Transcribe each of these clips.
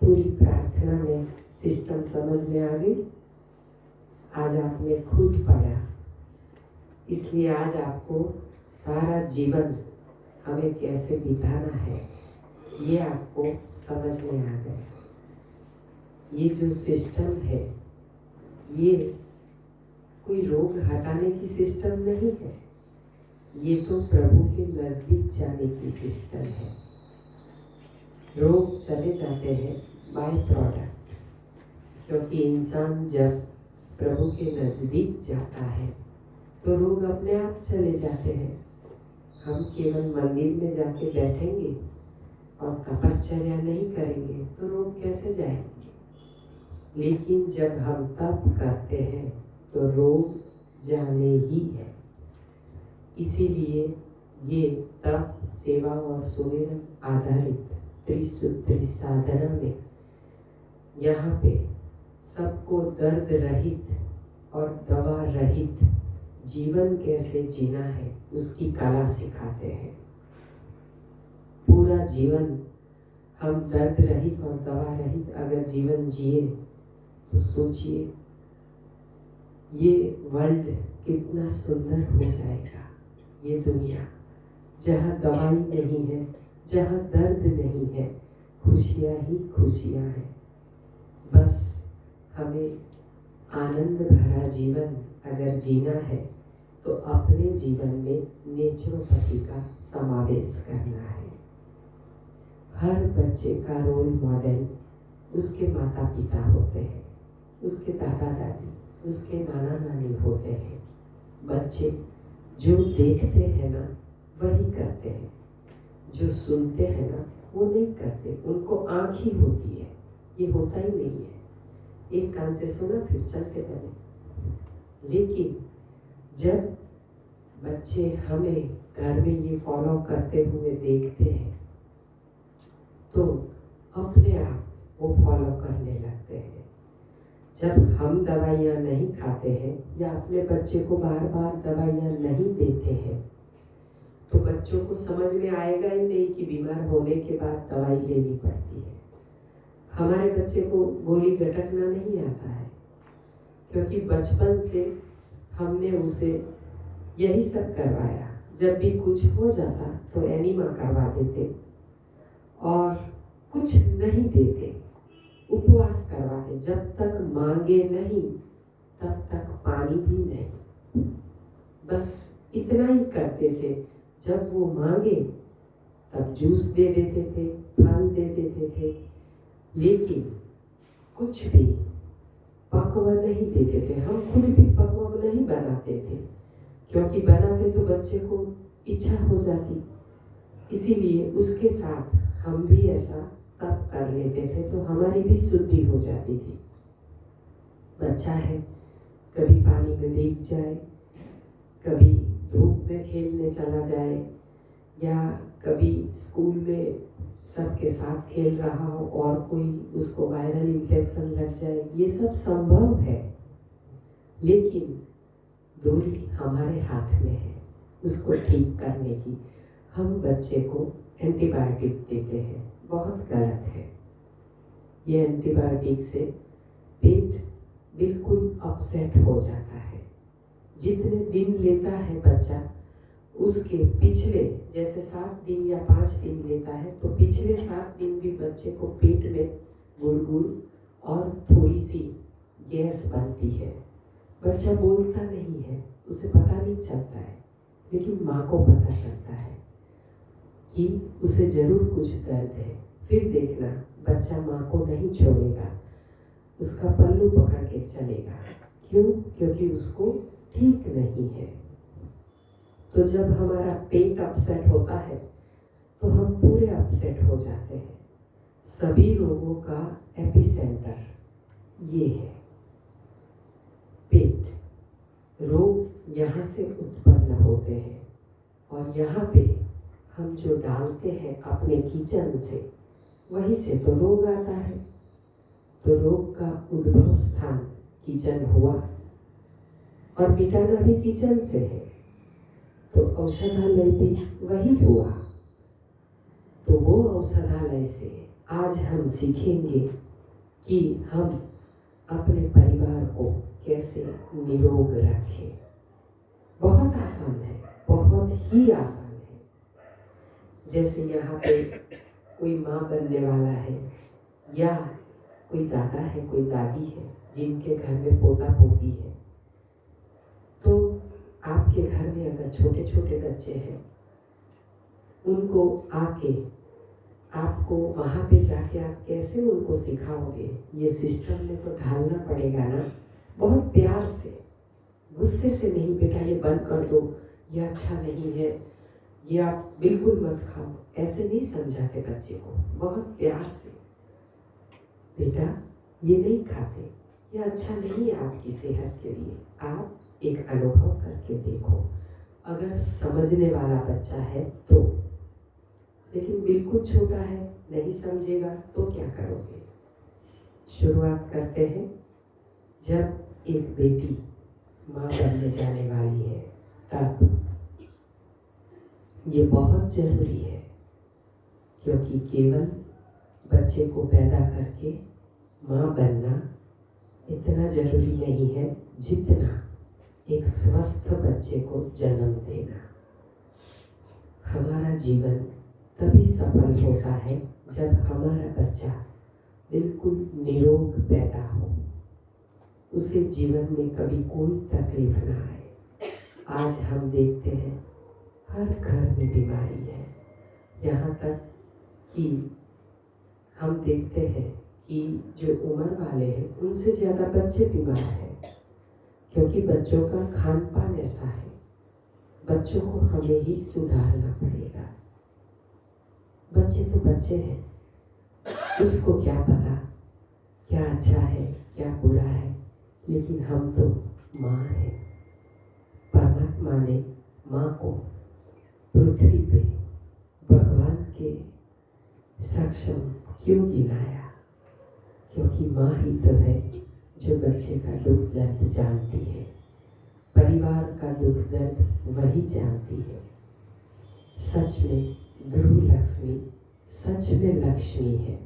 पूरी प्रार्थना में सिस्टम समझ में आ गई। आज आपने खुद पढ़ा, इसलिए आज आपको सारा जीवन हमें कैसे बिताना है ये आपको समझ में आ गया। ये जो सिस्टम है ये कोई रोग हटाने की सिस्टम नहीं है, ये तो प्रभु के नजदीक जाने की सिस्टम है। रोग चले जाते हैं बाय प्रोडक्ट, क्योंकि इंसान जब प्रभु के नजदीक जाता है तो रोग अपने आप चले जाते हैं। हम केवल मंदिर में जाके बैठेंगे और तपश्चर्या नहीं करेंगे तो रोग कैसे जाएंगे? लेकिन जब हम तप करते हैं तो रोग जाने ही है। इसीलिए ये तप, सेवा और सुमिरन आधारित त्रिसूत्री साधना में यहाँ पे सबको दर्द रहित और दवा रहित जीवन कैसे जीना है उसकी कला सिखाते हैं। पूरा जीवन हम दर्द रहित और दवा रहित अगर जीवन जिए तो सोचिए ये वर्ल्ड कितना सुंदर हो जाएगा। ये दुनिया जहाँ दवाई नहीं है, जहाँ दर्द नहीं है, खुशियाँ ही खुशियाँ हैं। बस हमें आनंद भरा जीवन अगर जीना है तो अपने जीवन में नेचुरोपैथी का समावेश करना है। हर बच्चे का रोल मॉडल उसके माता पिता होते हैं, उसके दादा दादी, उसके नाना नानी होते हैं। बच्चे जो देखते हैं ना वही करते हैं, जो सुनते हैं ना वो नहीं करते। उनको आँख ही होती है, ये होता ही नहीं है। एक कान से सुना फिर चलते बने। लेकिन जब बच्चे हमें घर में ये फॉलो करते हुए देखते हैं तो अपने आप वो फॉलो करने लगते हैं। जब हम दवाइयाँ नहीं खाते हैं या अपने बच्चे को बार बार दवाइयाँ नहीं देते हैं तो बच्चों को समझ में आएगा ही नहीं कि बीमार होने के बाद दवाई लेनी पड़ती है। हमारे बच्चे को गोली गटकना नहीं आता है, क्योंकि बचपन से हमने उसे यही सब करवाया। जब भी कुछ हो जाता तो एनीमा करवा देते और कुछ नहीं देते, उपवास करवाते। जब तक मांगे नहीं तब तक पानी भी नहीं, बस इतना ही करते थे। जब वो मांगे तब जूस दे देते थे, फल दे देते थे, लेकिन कुछ भी पकवा नहीं देते थे। हम खुद भी पकवा नहीं बनाते थे, क्योंकि बनाते तो बच्चे को इच्छा हो जाती। इसीलिए उसके साथ हम भी ऐसा तप कर लेते थे तो हमारी भी शुद्धि हो जाती थी। बच्चा है, कभी पानी में भीग जाए, कभी धूप में खेलने चला जाए, या कभी स्कूल में सबके साथ खेल रहा हो और कोई उसको वायरल इन्फेक्शन लग जाए, ये सब संभव है। लेकिन दूरी हमारे हाथ में है उसको ठीक करने की। हम बच्चे को एंटीबायोटिक देते हैं, बहुत गलत है। ये एंटीबायोटिक से पेट बिल्कुल अपसेट हो जाता है। जितने दिन लेता है बच्चा उसके पिछले, जैसे 7 दिन या 5 दिन लेता है तो पिछले 7 दिन भी बच्चे को पेट में गुड़गुड़ और थोड़ी सी गैस बनती है। बच्चा बोलता नहीं है, उसे पता नहीं चलता है, लेकिन माँ को पता चलता है कि उसे जरूर कुछ दर्द है। फिर देखना बच्चा माँ को नहीं छोड़ेगा, उसका पल्लू पकड़ के चलेगा। क्यों? क्योंकि उसको ठीक नहीं है। तो जब हमारा पेट अपसेट होता है तो हम पूरे अपसेट हो जाते हैं। सभी रोगों का एपिसेंटर ये है पेट। रोग यहाँ से उत्पन्न होते हैं और यहाँ पे हम जो डालते हैं अपने किचन से, वहीं से तो रोग आता है। तो रोग का उद्भव स्थान किचन हुआ और मिटाना भी किचन से है, तो औषधालय भी वही हुआ। तो वो औषधालय से आज हम सीखेंगे कि हम अपने परिवार को कैसे निरोग रखें। बहुत आसान है, बहुत ही आसान है। जैसे यहाँ पे कोई माँ बनने वाला है या कोई दादा है, कोई दादी है जिनके घर में पोता पोती है, तो आपके घर में अगर छोटे छोटे बच्चे हैं, उनको आके आपको वहाँ पे जाके आप कैसे उनको सिखाओगे? ये सिस्टम में तो ढालना पड़ेगा ना, बहुत प्यार से, गुस्से से नहीं, बेटा ये बंद कर दो, ये अच्छा नहीं है, ये आप बिल्कुल मत खाओ, ऐसे नहीं समझाते बच्चे को। बहुत प्यार से, बेटा ये नहीं खाते, ये अच्छा नहीं है आपकी सेहत के लिए, आप एक अनुभव करके देखो। अगर समझने वाला बच्चा है तो, लेकिन बिल्कुल छोटा है, नहीं समझेगा तो क्या करोगे? शुरुआत करते हैं। जब एक बेटी माँ बनने जाने वाली है, तब ये बहुत जरूरी है, क्योंकि केवल बच्चे को पैदा करके माँ बनना इतना जरूरी नहीं है जितना एक स्वस्थ बच्चे को जन्म देना। हमारा जीवन तभी सफल होता है जब हमारा बच्चा बिल्कुल निरोग पैदा हो, उसे जीवन में कभी कोई तकलीफ ना आए। आज हम देखते हैं हर घर में बीमारी है, यहाँ तक कि हम देखते हैं कि जो उम्र वाले हैं उनसे ज़्यादा बच्चे बीमार हैं, क्योंकि बच्चों का खान पान ऐसा है। बच्चों को हमें ही सुधारना पड़ेगा। बच्चे तो बच्चे हैं, उसको क्या पता क्या अच्छा है क्या बुरा है, लेकिन हम तो माँ हैं। परमात्मा ने माँ को पृथ्वी पे भगवान के सक्षम क्यों गिनाया? क्योंकि माँ ही तो है जो बच्चे का दुख दर्द जानती है, परिवार का दुख दर्द वही जानती है। सच में गृह लक्ष्मी सच में लक्ष्मी है।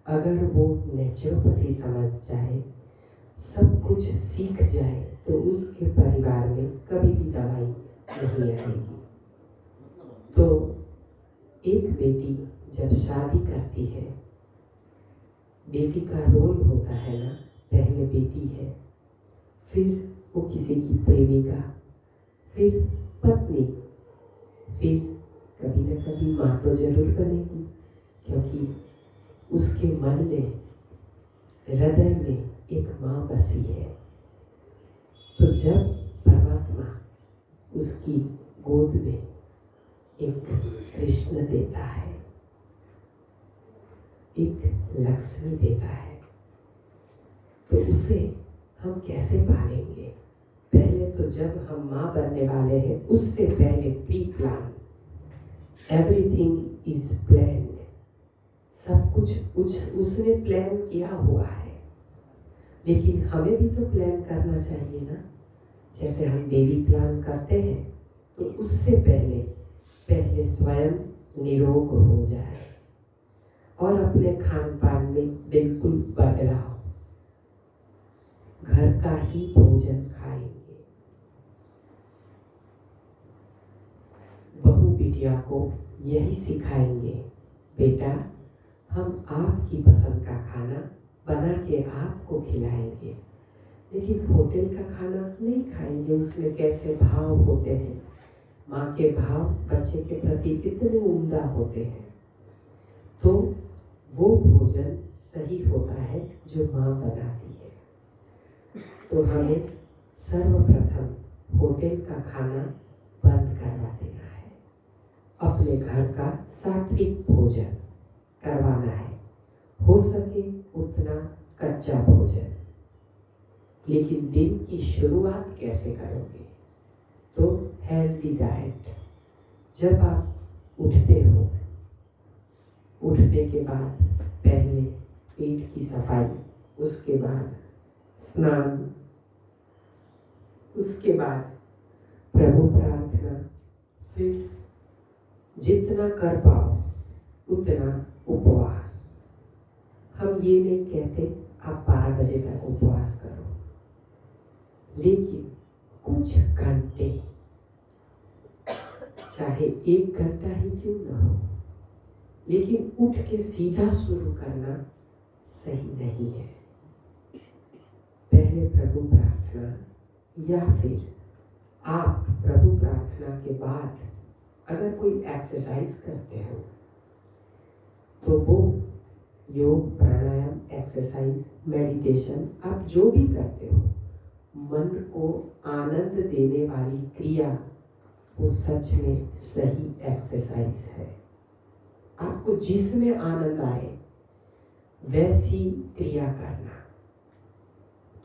अगर वो नेचुरोपैथी समझ जाए, सब कुछ सीख जाए, तो उसके परिवार में कभी भी दवाई नहीं आएगी। तो एक बेटी जब शादी करती है, बेटी का रोल होता है ना, पहले बेटी है, फिर वो किसी की प्रेमिका, फिर पत्नी, फिर कभी न कभी माँ तो जरूर बनेगी, क्योंकि उसके मन में, हृदय में एक माँ बसी है। तो जब परमात्मा उसकी गोद में एक कृष्ण देता है, एक लक्ष्मी देता है, तो उसे हम कैसे पालेंगे? पहले तो जब हम माँ बनने वाले हैं, उससे पहले pre plan, everything is planned. सब कुछ उसने प्लान किया हुआ है, लेकिन हमें भी तो प्लान करना चाहिए ना। जैसे हम बेबी प्लान करते हैं, तो उससे पहले स्वयं निरोग हो जाए और अपने खान पान में बिल्कुल बदलाव, घर का ही भोजन खाएंगे। बहू बिटिया को यही सिखाएंगे, बेटा हम आपकी पसंद का खाना बना के आपको खिलाएंगे, लेकिन होटल का खाना नहीं खाएंगे। उसमें कैसे भाव होते हैं, माँ के भाव बच्चे के प्रति कितने उम्दा होते हैं। तो वो भोजन सही होता है जो माँ बनाती है। तो हमें सर्वप्रथम होटल का खाना बंद करवा देना है, अपने घर का सात्विक भोजन करवाना है, हो सके उतना कच्चा भोजन। लेकिन दिन की शुरुआत कैसे करोगे? तो हेल्दी डाइट। जब आप उठते हो, उठने के बाद पहले पेट की सफाई, उसके बाद स्नान, उसके बाद प्रभु प्रार्थना, फिर जितना कर पाओ उतना उपवास। हम ये नहीं कहते आप 12 बजे तक उपवास करो, लेकिन कुछ घंटे, चाहे 1 घंटा ही क्यों ना हो, लेकिन उठ के सीधा शुरू करना सही नहीं है। पहले प्रभु प्रार्थना, या फिर आप प्रभु प्रार्थना के बाद अगर कोई एक्सरसाइज करते हो तो वो योग, प्राणायाम, एक्सरसाइज, मेडिटेशन, आप जो भी करते हो, मन को आनंद देने वाली क्रिया, वो सच में सही एक्सरसाइज है। आपको जिसमें आनंद आए वैसी क्रिया करना,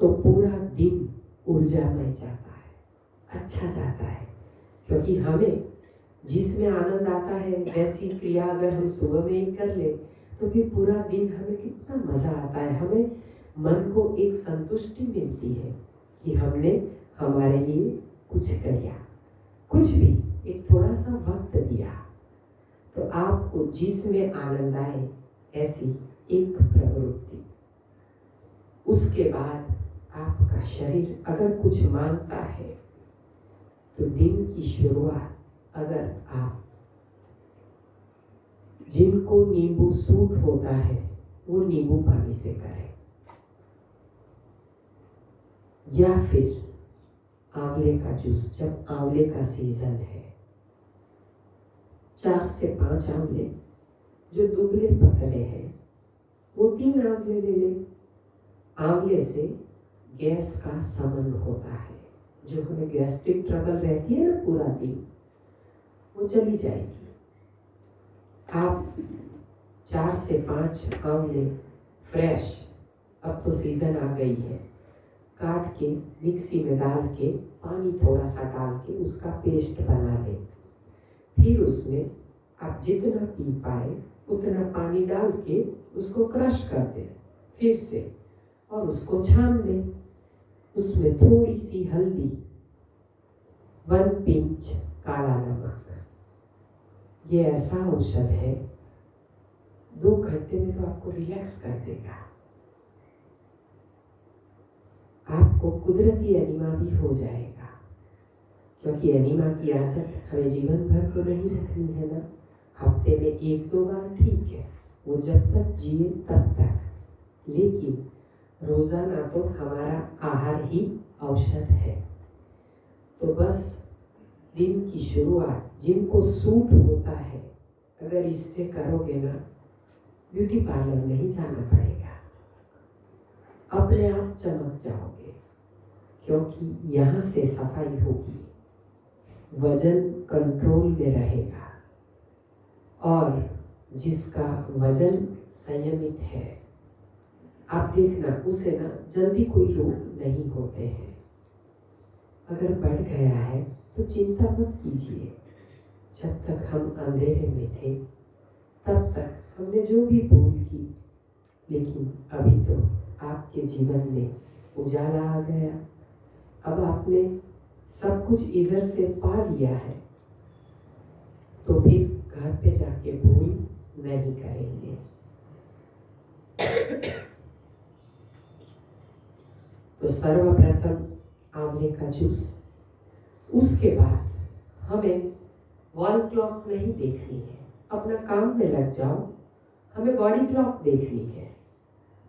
तो पूरा दिन ऊर्जामय जाता है, अच्छा जाता है। क्योंकि हमें जिसमें आनंद आता है वैसी क्रिया अगर हम सुबह में ही कर ले तो फिर पूरा दिन हमें कितना मजा आता है। हमें मन को एक संतुष्टि मिलती है कि हमने हमारे लिए कुछ किया, कुछ भी एक थोड़ा सा वक्त दिया। तो आपको जिसमें आनंद आए ऐसी एक प्रवृत्ति, उसके बाद आपका शरीर अगर कुछ मांगता है तो दिन की शुरुआत अगर आप, जिनको नींबू सूट होता है वो नींबू पानी से करें, या फिर आंवले का जूस। जब आंवले का सीजन है, 4 से 5 आंवले, जो दुबले पतले हैं वो 3 आंवले ले लें। आंवले से गैस का शमन होता है, जो हमें गैस्ट्रिक ट्रबल रहती है ना पूरा दिन, वो चली जाएगी। आप 4 से 5 आंवले फ्रेश, अब तो सीजन आ गई है, काट के मिक्सी में डाल के पानी थोड़ा सा डाल के उसका पेस्ट बना लें। फिर उसमें आप जितना पी पाए उतना पानी डाल के उसको क्रश कर दें फिर से, और उसको छान लें। उसमें थोड़ी सी हल्दी, 1 पिंच काला नमक। ये ऐसा औषध है 2 घंटे में तो आपको रिलैक्स कर देगा। आपको कुदरती एनीमा भी हो जाएगा, क्योंकि एनीमा की आदत हमें जीवन भर तो नहीं रखनी है ना। हफ्ते में 1-2 बार ठीक है, वो जब तक जिए तब तक, लेकिन रोजाना तो हमारा आहार ही औषध है। तो बस दिन की शुरुआत जिनको सूट होता है, अगर इससे करोगे ना, ब्यूटी पार्लर नहीं जाना पड़ेगा, अपने आप चमक जाओगे, क्योंकि यहाँ से सफाई होगी, वजन कंट्रोल में रहेगा, और जिसका वजन संयमित है, आप देखना उसे ना जल्दी कोई रोग नहीं होते हैं। अगर बढ़ गया है तो चिंता मत कीजिए। जब तक हम अंधेरे में थे तब तक हमने जो भी भूल की, लेकिन अभी तो आपके जीवन में उजाला आ गया। अब आपने सब कुछ इधर से पा लिया है, तो फिर घर पे जाके भूल नहीं करेंगे। तो सर्वप्रथम आंवले का जूस। उसके बाद हमें वॉल क्लॉक नहीं देखनी है, अपना काम में लग जाओ। हमें बॉडी क्लॉक देखनी है,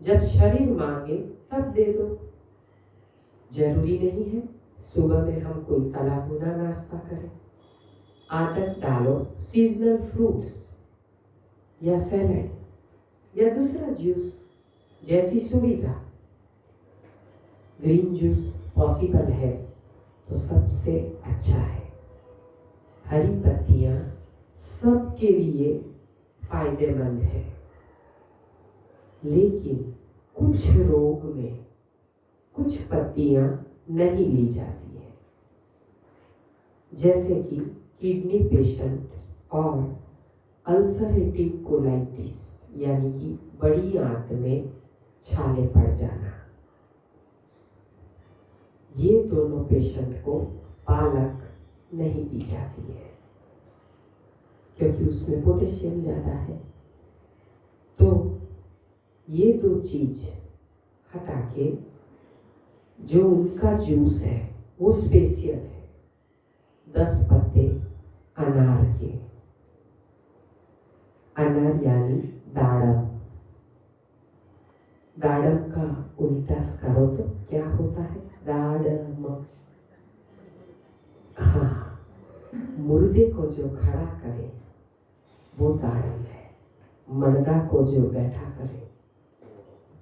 जब शरीर मांगे तब दे दो। जरूरी नहीं है सुबह में हम कोई तला भुना नाश्ता करें। आदत डालो सीजनल फ्रूट्स या सैलेड या दूसरा जूस, जैसी सुविधा। ग्रीन जूस पॉसिबल है तो सबसे अच्छा है। हरी पत्तियां सबके लिए फायदेमंद है, लेकिन कुछ रोग में कुछ पत्तियां नहीं ली जाती है, जैसे कि किडनी पेशेंट और अल्सरेटिव कोलाइटिस, यानी कि बड़ी आंत में छाले पड़ जाना। ये दोनों पेशेंट को पालक नहीं दी जाती है, क्योंकि उसमें पोटेशियम ज़्यादा है। तो ये दो चीज हटा के जो उनका जूस है वो स्पेशल है। 10 पत्ते अनार के, अनार यानी दाड़म। दाड़म का उल्टा करो तो क्या होता है? दाड़म। हाँ, मुर्दे को जो खड़ा करे वो दाड़म है, मर्दा को जो बैठा करे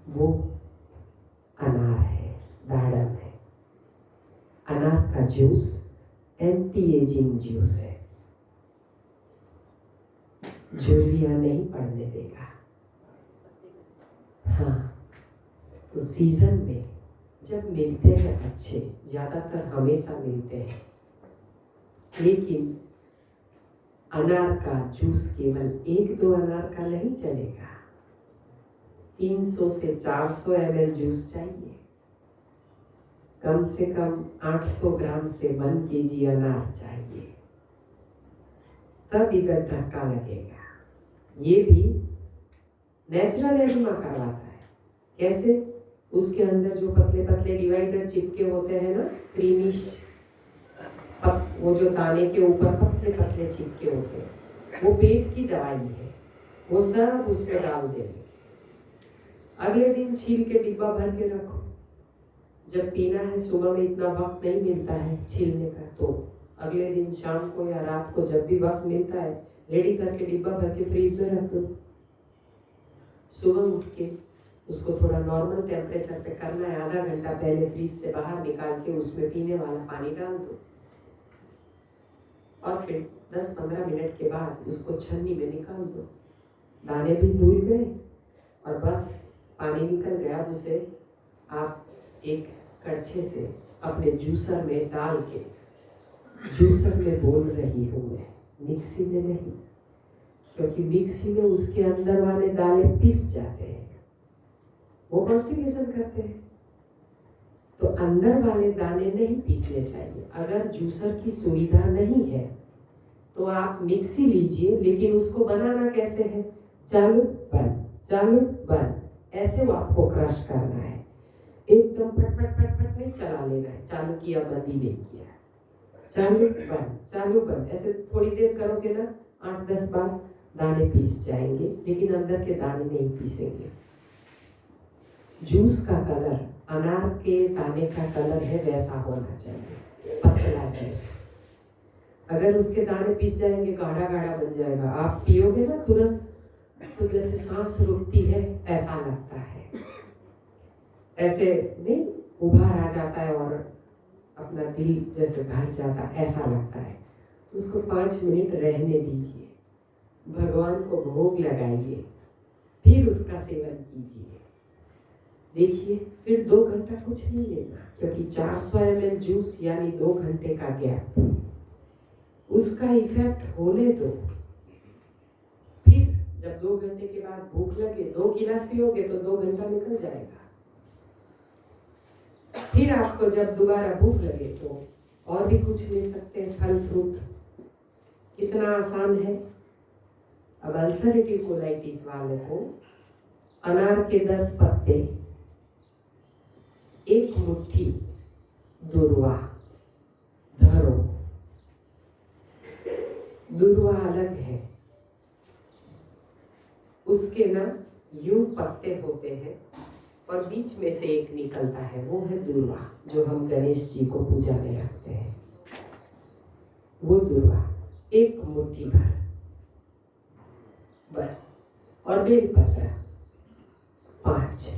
वो अनार है, दाड़म है। अनार का जूस एंटी एजिंग जूस है, झुर्रियां नहीं पड़ने देगा। हाँ, तो सीजन में जब मिलते हैं अच्छे, ज्यादातर हमेशा मिलते हैं, लेकिन अनार का जूस केवल 1-2 अनार का नहीं चलेगा। 300 से 400 ml जूस चाहिए। कम से कम 800 ग्राम से 1 kg अनार चाहिए, तब इधर धक्का लगेगा। ये भी नेचुरल एरोमा करवाता है। कैसे? उसके अंदर जो पतले पतले डिवाइडर चिपके होते हैं ना, क्रीमिश, वो जो दाने के ऊपर पतले पतले चिपके होते हैं, वो पेट की दवाई है, वो सब उसमें डाल देंगे। अगले दिन छील के डिब्बा भर के रखो। जब पीना है, सुबह में इतना वक्त नहीं मिलता है छीलने का, तो अगले दिन शाम को या रात को जब भी वक्त मिलता है, रेडी करके डिब्बा भर के फ्रीज में रख दो। सुबह उठ के उसको थोड़ा नॉर्मल टेम्परेचर पे करना है, आधा घंटा पहले फ्रीज से बाहर निकाल के उसमें पीने वाला पानी डाल दो, और फिर 10-15 मिनट के बाद उसको छन्नी में निकाल दो। दाने भी धुल गए और बस पानी निकल गया। उसे आप एक कड़छे से अपने जूसर में डाल के, जूसर में बोल रही हूँ मैं, मिक्सी में नहीं, क्योंकि मिक्सी में उसके अंदर वाले दाने पिस जाते हैं, वो कॉन्स्टिपेशन करते हैं। तो अंदर वाले दाने नहीं पीसने चाहिए। अगर जूसर की सुविधा नहीं है तो आप मिक्सी लीजिए, लेकिन उसको बनाना कैसे है? चालू बंद, चालू बंद, ऐसे वो आपको क्रश करना है। एकदम फट फट फट फट नहीं चला लेना है, चालू किया बंद ही नहीं किया, चालू बंद, चालू बंद, ऐसे थोड़ी देर करोगे ना, 8-10 बार, दाने पीस जाएंगे, लेकिन अंदर के दाने नहीं पीसेंगे। जूस का कलर अनार के दाने का कलर है, वैसा होना चाहिए, पतला जूस। अगर उसके दाने पीस जाएंगे, गाढ़ा गाढ़ा बन जाएगा, आप पियोगे ना तुरंत तो जैसे सांस रुकती है ऐसा लगता है, ऐसे नहीं उभार आ जाता है और अपना दिल जैसे भर जाता, ऐसा लगता है। उसको 5 मिनट रहने दीजिए, भगवान को भोग लगाइए, फिर उसका सेवन कीजिए। देखिए, फिर 2 घंटा कुछ नहीं लेना, क्योंकि 400 ml जूस यानी 2 घंटे का गैप, उसका इफेक्ट होने दो। फिर जब 2 घंटे के बाद भूख लगे, 2 गिलास पियोगे तो 2 घंटा निकल जाएगा। फिर आपको जब दोबारा भूख लगे तो और भी कुछ ले सकते हैं, फल फ्रूट। कितना आसान है। अब अल्सरेटिव कोलाइटिस वालों को अनार के 10 पत्ते, 1 मुट्ठी दुर्वा धरो। दुर्वा अलग है, उसके ना यूं पत्ते होते हैं और बीच में से एक निकलता है, वो है दुर्वा, जो हम गणेश जी को पूजा में रखते हैं। वो दुर्वा 1 मुट्ठी भर बस। और बेलपत्र 5,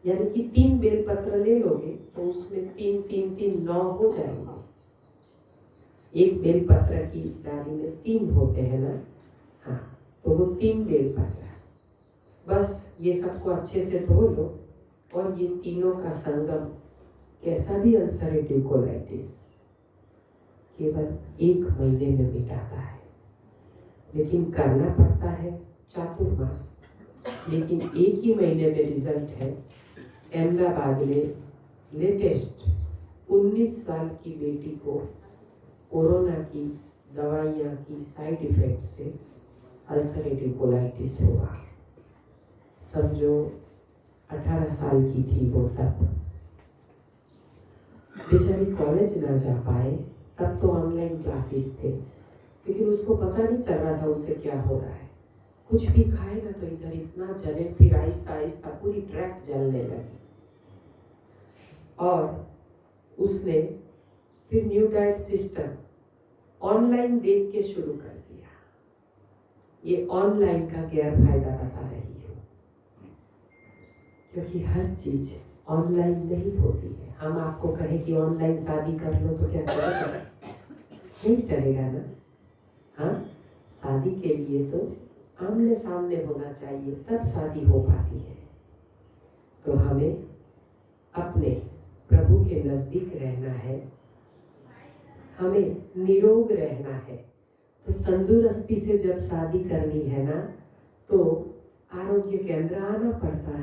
यानी कि 3 बेलपत्र ले लोगे तो उसमें 3-3-3 9 हो जाएंगे। एक बेलपत्र की डाली में 3 होते हैं ना, हाँ, तो वो 3 बेलपत्र। बस ये सबको अच्छे से धो लो, और ये तीनों का संगम कैसा भी अल्सरेटिव कोलाइटिस केवल 1 महीने में मिटाता है, लेकिन करना पड़ता है चातुर्मास। लेकिन 1 ही महीने में रिजल्ट है। अहमदाबाद में लेटेस्ट 19 साल की बेटी को कोरोना की दवाइयाँ की साइड इफेक्ट से अल्सरेटिव कोलाइटिस हुआ। समझो 18 साल की थी वो तब। बेचारी कॉलेज ना जा पाए, तब तो ऑनलाइन क्लासेस थे, लेकिन उसको पता नहीं चल रहा था उसे क्या हो रहा है। कुछ भी खाए ना तो इधर इतना जले, फिर आहिस्ता आहिस्ता पूरी ट्रैक जलने लगी। और उसने फिर न्यू डाइट सिस्टम ऑनलाइन देख के शुरू कर दिया। ये ऑनलाइन का गैर फायदा बता रही हूँ, क्योंकि हर चीज ऑनलाइन नहीं होती है। हम आपको कहें कि ऑनलाइन शादी कर लो तो क्या चलेगा? नहीं चलेगा ना। हाँ, शादी के लिए तो आमने सामने होना चाहिए, तब शादी हो पाती है। तो हमें अपने प्रभु के नजदीक रहना है, हमें निरोग रहना है। तो तंदुरुस्ती से जब शादी करनी है ना, तो आरोग्य केंद्र आना पड़ता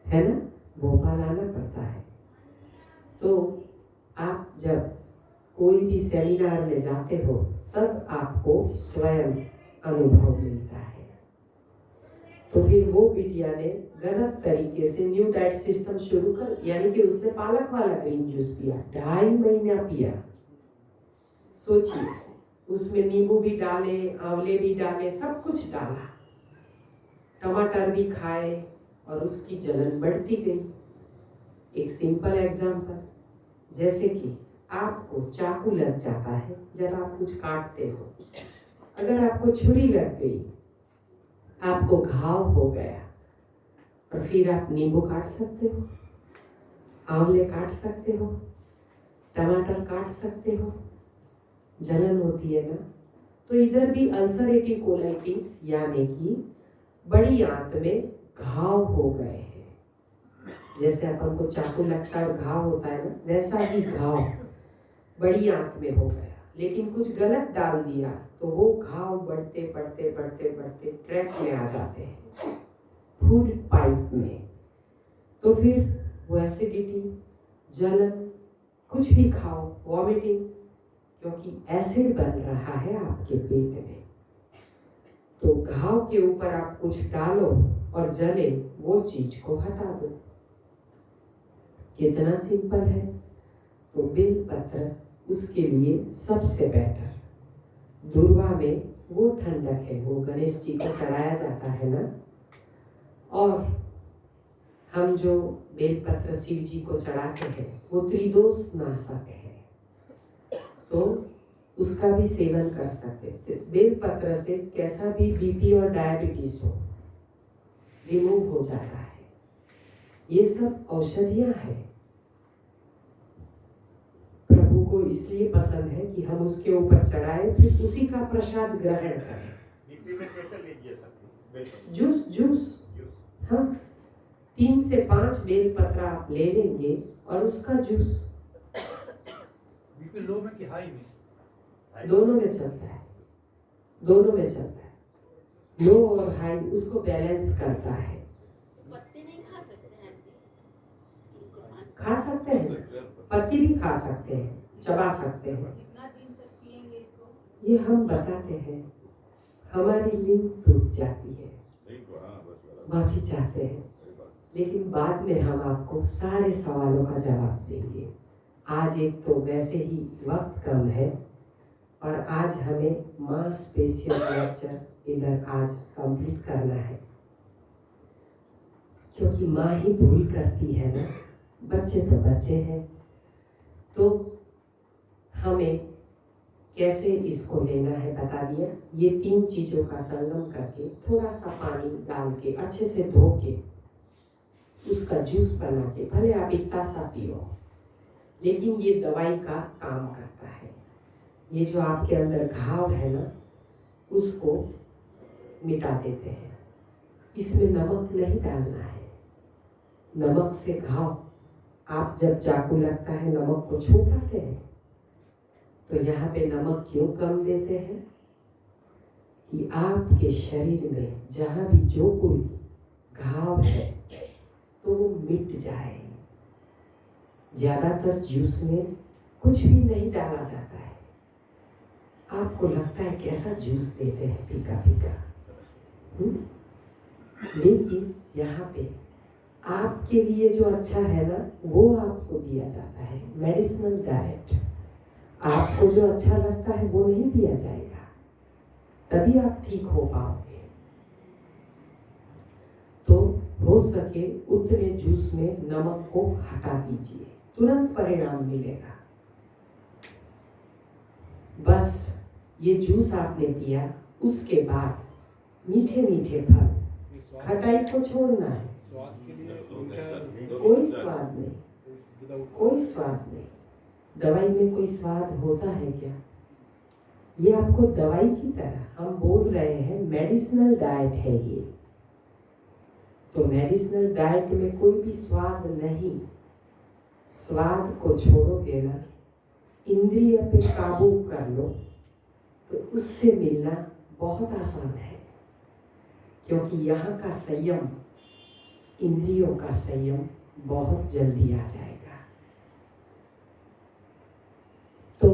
है ना, भोपाल आना पड़ता है। तो आप जब कोई भी सेमिनार में जाते हो तब आपको स्वयं अनुभव मिलता है। तो फिर वो बिटिया ने गलत तरीके से न्यू डाइट सिस्टम शुरू कर, यानी कि उसने पालक वाला ग्रीन जूस पिया, 2.5 महीना पिया। सोचिए, उसमें नींबू भी डाले, आंवले भी डाले, सब कुछ डाला, टमाटर भी खाए, और उसकी जलन बढ़ती गई। एक सिंपल एग्जाम्पल, जैसे कि आपको चाकू लग जाता है जब आप कुछ काटते हो, अगर आपको छुरी लग गई, आपको घाव हो गया, और फिर आप नींबू काट सकते हो, आंवले काट सकते हो, टमाटर काट सकते हो, जलन होती है ना। तो इधर भी अल्सरेटिव कोलाइटिस, यानी कि बड़ी आंत में घाव हो गए हैं। जैसे अपन को चाकू लगता है और घाव होता है ना, वैसा ही घाव बड़ी आंत में हो गया। लेकिन कुछ गलत डाल दिया तो वो घाव बढ़ते बढ़ते बढ़ते बढ़ते ट्रैक में आ जाते हैं, फूड पाइप में। तो फिर वो एसिडिटी, जलन, कुछ भी खाओ, वॉमिटिंग, क्योंकि एसिड बन रहा है आपके पेट में। तो घाव के ऊपर आप कुछ डालो और जले, वो चीज को हटा दो। कितना सिंपल है। तो बेलपत्र उसके लिए सबसे बेटर। दुर्वा में वो ठंडक है, वो गणेश जी को चढ़ाया जाता है ना, और हम जो बेलपत्र शिव जी को चढ़ाते हैं वो त्रिदोष नाशक है, तो उसका भी सेवन कर सकते हैं। बेलपत्र से कैसा भी बीपी और डायबिटीज हो, रिमूव हो जाता है। ये सब औषधियां हैं। प्रभु को इसलिए पसंद है कि हम उसके ऊपर चढ़ाए, फिर उसी का प्रसाद ग्रहण करें। बीपी में कैसे लीजिए सब? जूस। हाँ, 3 से 5 बेलपत्र आप ले लेंगे और उसका जूस। बीपी लो में कि हाई में? दोनों में चलता है, दोनों में चलता है। लो और हाई उसको बैलेंस करता है। पत्ते नहीं खा सकते हैं ऐसे? खा सकते हैं, पत्ती भी खा सकते हैं, चबा सकते हैं। कितना दिन तक पिएंगे इसको? ये हम बताते हैं, हमारी लिंक टूट जाती है, माफी चाहते हैं, लेकिन बाद में हम आपको सारे सवालों का जवाब देंगे। आज एक तो वैसे ही वक्त कम है, और आज हमें माँ स्पेशल लेक्चर इधर आज कंप्लीट करना है, क्योंकि माँ ही भूल करती है ना, बच्चे तो बच्चे हैं। तो हमें कैसे इसको लेना है बता दिया। ये 3 चीज़ों का संगम करके, थोड़ा सा पानी डाल के, अच्छे से धो के, उसका जूस बना के, भले आप इतना सा पियो, लेकिन ये दवाई का काम करता है। ये जो आपके अंदर घाव है ना, उसको मिटा देते हैं। इसमें नमक नहीं डालना है, नमक से घाव, आप जब चाकू लगता है नमक को छू पाते हैं, तो यहाँ पे नमक क्यों कम देते हैं कि आपके शरीर में जहाँ भी जो कोई घाव है तो वो मिट जाए। ज्यादातर जूस में कुछ भी नहीं डाला जाता है। आपको लगता है कैसा जूस देते हैं फीका फीका, लेकिन यहाँ पे आपके लिए जो अच्छा है ना वो आपको दिया जाता है, मेडिसिनल डाइट। आपको जो अच्छा लगता है वो नहीं दिया जाएगा, तभी आप ठीक हो पाओगे। तो हो सके उतने जूस में नमक को हटा दीजिए, तुरंत परिणाम मिलेगा। बस ये जूस आपने पिया, उसके बाद मीठे मीठे फल, खटाई को छोड़ना है। स्वाद के लिए मीठा कोई स्वाद नहीं, कोई स्वाद नहीं। दवाई में कोई स्वाद होता है क्या? ये आपको दवाई की तरह, हम बोल रहे हैं मेडिसिनल डाइट है ये, तो मेडिसिनल डाइट में कोई भी स्वाद नहीं। स्वाद को छोड़ोगे ना, इंद्रिय पे काबू कर लो, तो उससे मिलना बहुत आसान है, क्योंकि यहाँ का संयम, इंद्रियों का संयम बहुत जल्दी आ जाएगा। तो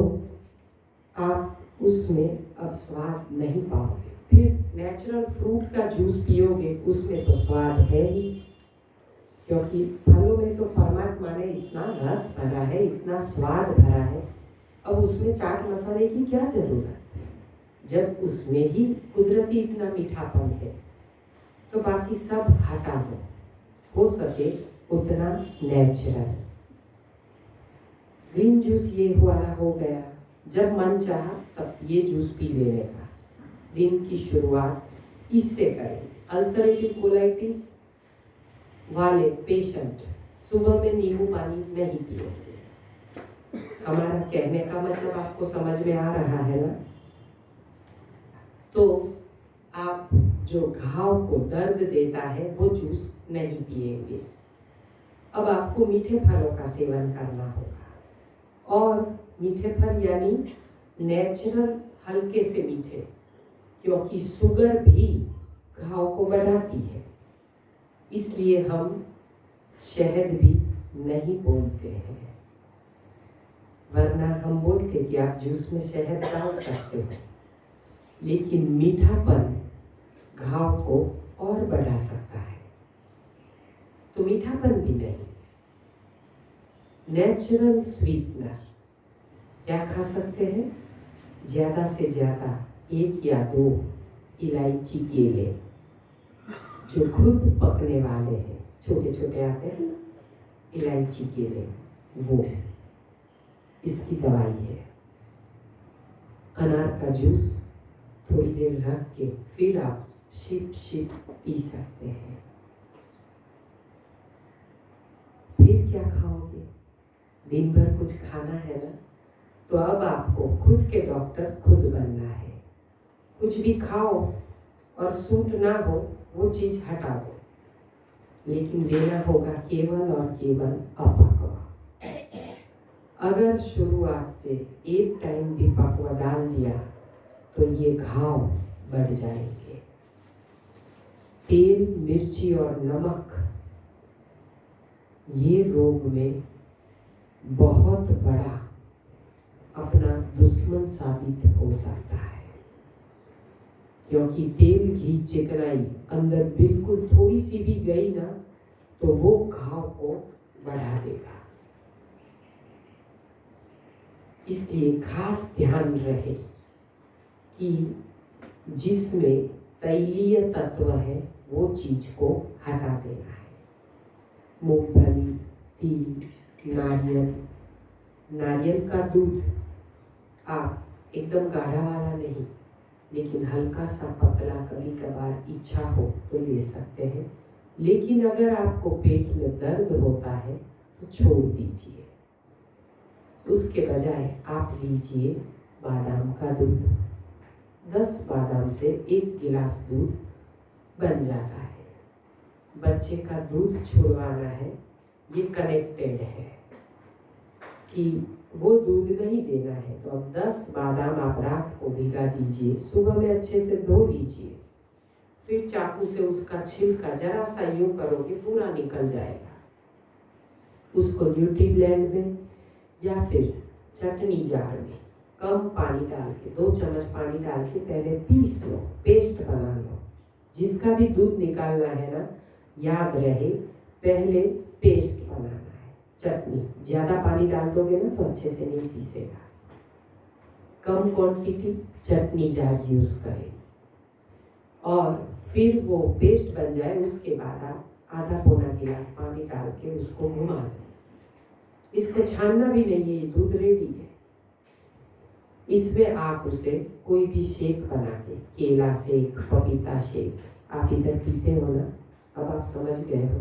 आप उसमें अब स्वाद नहीं पाओगे। फिर नेचुरल फ्रूट का जूस पियोगे, उसमें तो स्वाद है ही, क्योंकि फलों में तो परमात्मा ने इतना रस भरा है, इतना स्वाद भरा है, अब उसमें चाट मसाले की क्या जरूरत है, जब उसमें ही कुदरती इतना मीठापन है। तो बाकी सब हटा दो, हो सके उतना नेचुरल। ग्रीन जूस ये वाला हो गया, जब मन चाहा तब ये जूस पी लेने का। दिन की शुरुआत इससे करें। अल्सरेटिव कोलाइटिस वाले पेशेंट सुबह में नींबू पानी नहीं पिएंगे। हमारा कहने का मतलब आपको समझ में आ रहा है ना? तो आप जो घाव को दर्द देता है वो जूस नहीं पिएंगे। अब आपको मीठे फलों का सेवन करना होगा, और मीठे फल यानी नेचुरल हल्के से मीठे, क्योंकि शुगर भी घाव को बढ़ाती है, इसलिए हम शहद भी नहीं बोलते हैं, वरना हम बोलते कि आप जूस में शहद डाल सकते हो। लेकिन मीठापन घाव को और बढ़ा सकता है, तो मीठापन भी नहीं। नेचुरल स्वीटनर क्या खा सकते हैं? ज़्यादा से ज़्यादा 1 या 2 इलायची केले, जो खुद पकने वाले हैं, छोटे छोटे आते हैं ना इलायची केले, वो इसकी दवाई है। अनार का जूस थोड़ी देर रख के फिर आप शिप पी सकते हैं। फिर क्या खाओगे? दिन भर कुछ खाना है ना, तो अब आपको खुद के डॉक्टर खुद बनना है। कुछ भी खाओ और सूट ना हो वो चीज हटा दो, लेकिन लेना होगा केवल और केवल अपक्वा। अगर शुरुआत से एक टाइम भी पकवा डाल दिया तो ये घाव बढ़ जाएंगे। तेल, मिर्ची और नमक ये रोग में बहुत बड़ा अपना दुश्मन साबित हो सकता है, क्योंकि तेल, घी, चिकनाई अंदर बिल्कुल थोड़ी सी भी गई ना तो वो घाव को बढ़ा देगा। इसलिए खास ध्यान रहे कि जिसमें तैलीय तत्व है वो चीज को हटा देना है। मूंगफली, तिल, नारियल का दूध आप एकदम गाढ़ा वाला नहीं, लेकिन हल्का सा पतला कभी कभार इच्छा हो तो ले सकते हैं। लेकिन अगर आपको पेट में दर्द होता है तो छोड़ दीजिए। उसके बजाय आप लीजिए बादाम का दूध। 10 बादाम से 1 गिलास दूध बन जाता है। बच्चे का दूध छुड़वाना है, ये कनेक्टेड है कि वो दूध नहीं देना है, तो अब 10 बादाम आप रात को भिगा दीजिए, सुबह में अच्छे से धो लीजिए, फिर चाकू से उसका छिलका जरा सा यूं करोगे पूरा निकल जाएगा। उसको न्यूट्रीब्लेंड में या फिर चटनी जार में कम पानी डाल के 2 चम्मच पानी डाल के पहले पीस लो, पेस्ट बना लो। जिसका भी दूध निकालना है ना, याद रहे पहले पेस्ट बनाना है। चटनी ज्यादा पानी डाल दोगे ना तो अच्छे से नहीं पीसेगा। कम क्वांटिटी चटनी जार यूज करें और फिर वो पेस्ट बन जाए उसके बाद आप आधा पौना गिलास पानी डाल के उसको घुमा दें। इसको छानना भी नहीं है, ये दूध रेडी है। इसमें आप उसे कोई भी शेक बना के, केला शेक, पपीता शेक, आप इधर पीते हो ना, अब आप समझ गए हो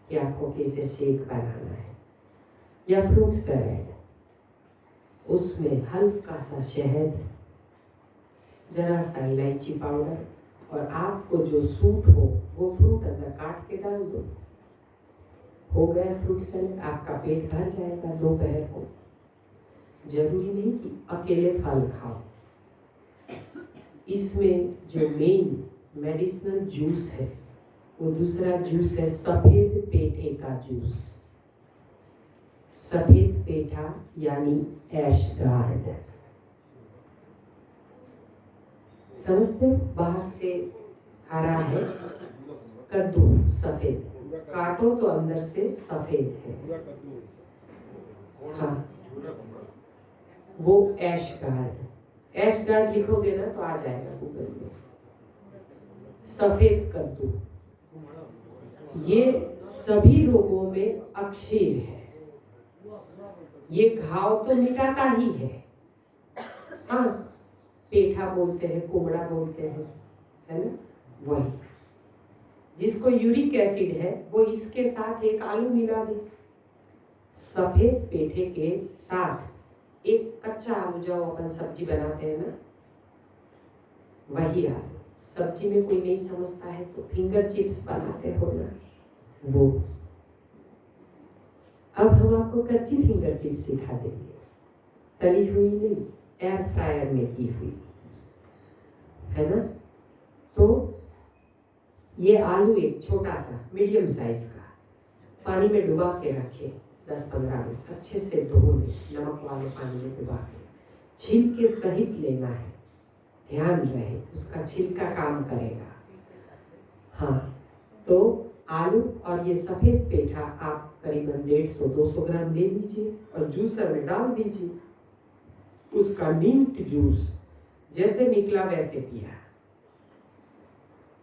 कि आपको कैसे शेक बनाना है। या फ्रूट सैलेड, उसमें हल्का सा शहद, जरा सा इलायची पाउडर और आपको जो सूट हो वो फ्रूट अंदर काट के डाल दो, हो गया फ्रूट सैलेड। आपका पेट भर जाएगा दोपहर को। जरूरी नहीं कि अकेले फल खाओ। इसमें जो मेन मेडिसिनल जूस है वो दूसरा जूस है सफेद पेठे का जूस। सफेद पेठा यानी ऐशगार्ड, समझते हो? बाहर से हरा है कद्दू, सफेद, काटो तो अंदर से सफेद है। हाँ, वो ऐशगार्ड। ऐशगार्ड लिखोगे ना तो आ जाएगा गूगल में। सफेद कद्दू ये सभी रोगों में अक्षीर है। ये घाव तो मिटाता ही है। हाँ, पेठा बोलते हैं, कुमड़ा बोलते हैं, है ना, वही। जिसको यूरिक एसिड है वो इसके साथ एक आलू मिला दे। सफेद पेठे के साथ एक कच्चा आलू, जो अपन सब्जी बनाते हैं ना, वही आलू। सब्जी में कोई नहीं समझता है तो फिंगर चिप्स बनाते हो ना, वो। अब हम आपको कच्ची फिंगर चिप्स सिखा देंगे, तली हुई नहीं, एयर फ्रायर में की हुई, है ना। तो ये आलू एक छोटा सा मीडियम साइज का पानी में डुबा के रखे 10-15 मिनट, अच्छे से धो ले, नमक वाले पानी में डुबा के, छिलके सहित लेना है। ध्यान रहे उसका छिलका काम करेगा। हाँ, तो आलू और ये सफेद पेठा आप करीबन 150-200 ग्राम ले लीजिए और जूसर में डाल दीजिए। उसका मिंट जूस जैसे निकला वैसे पिया,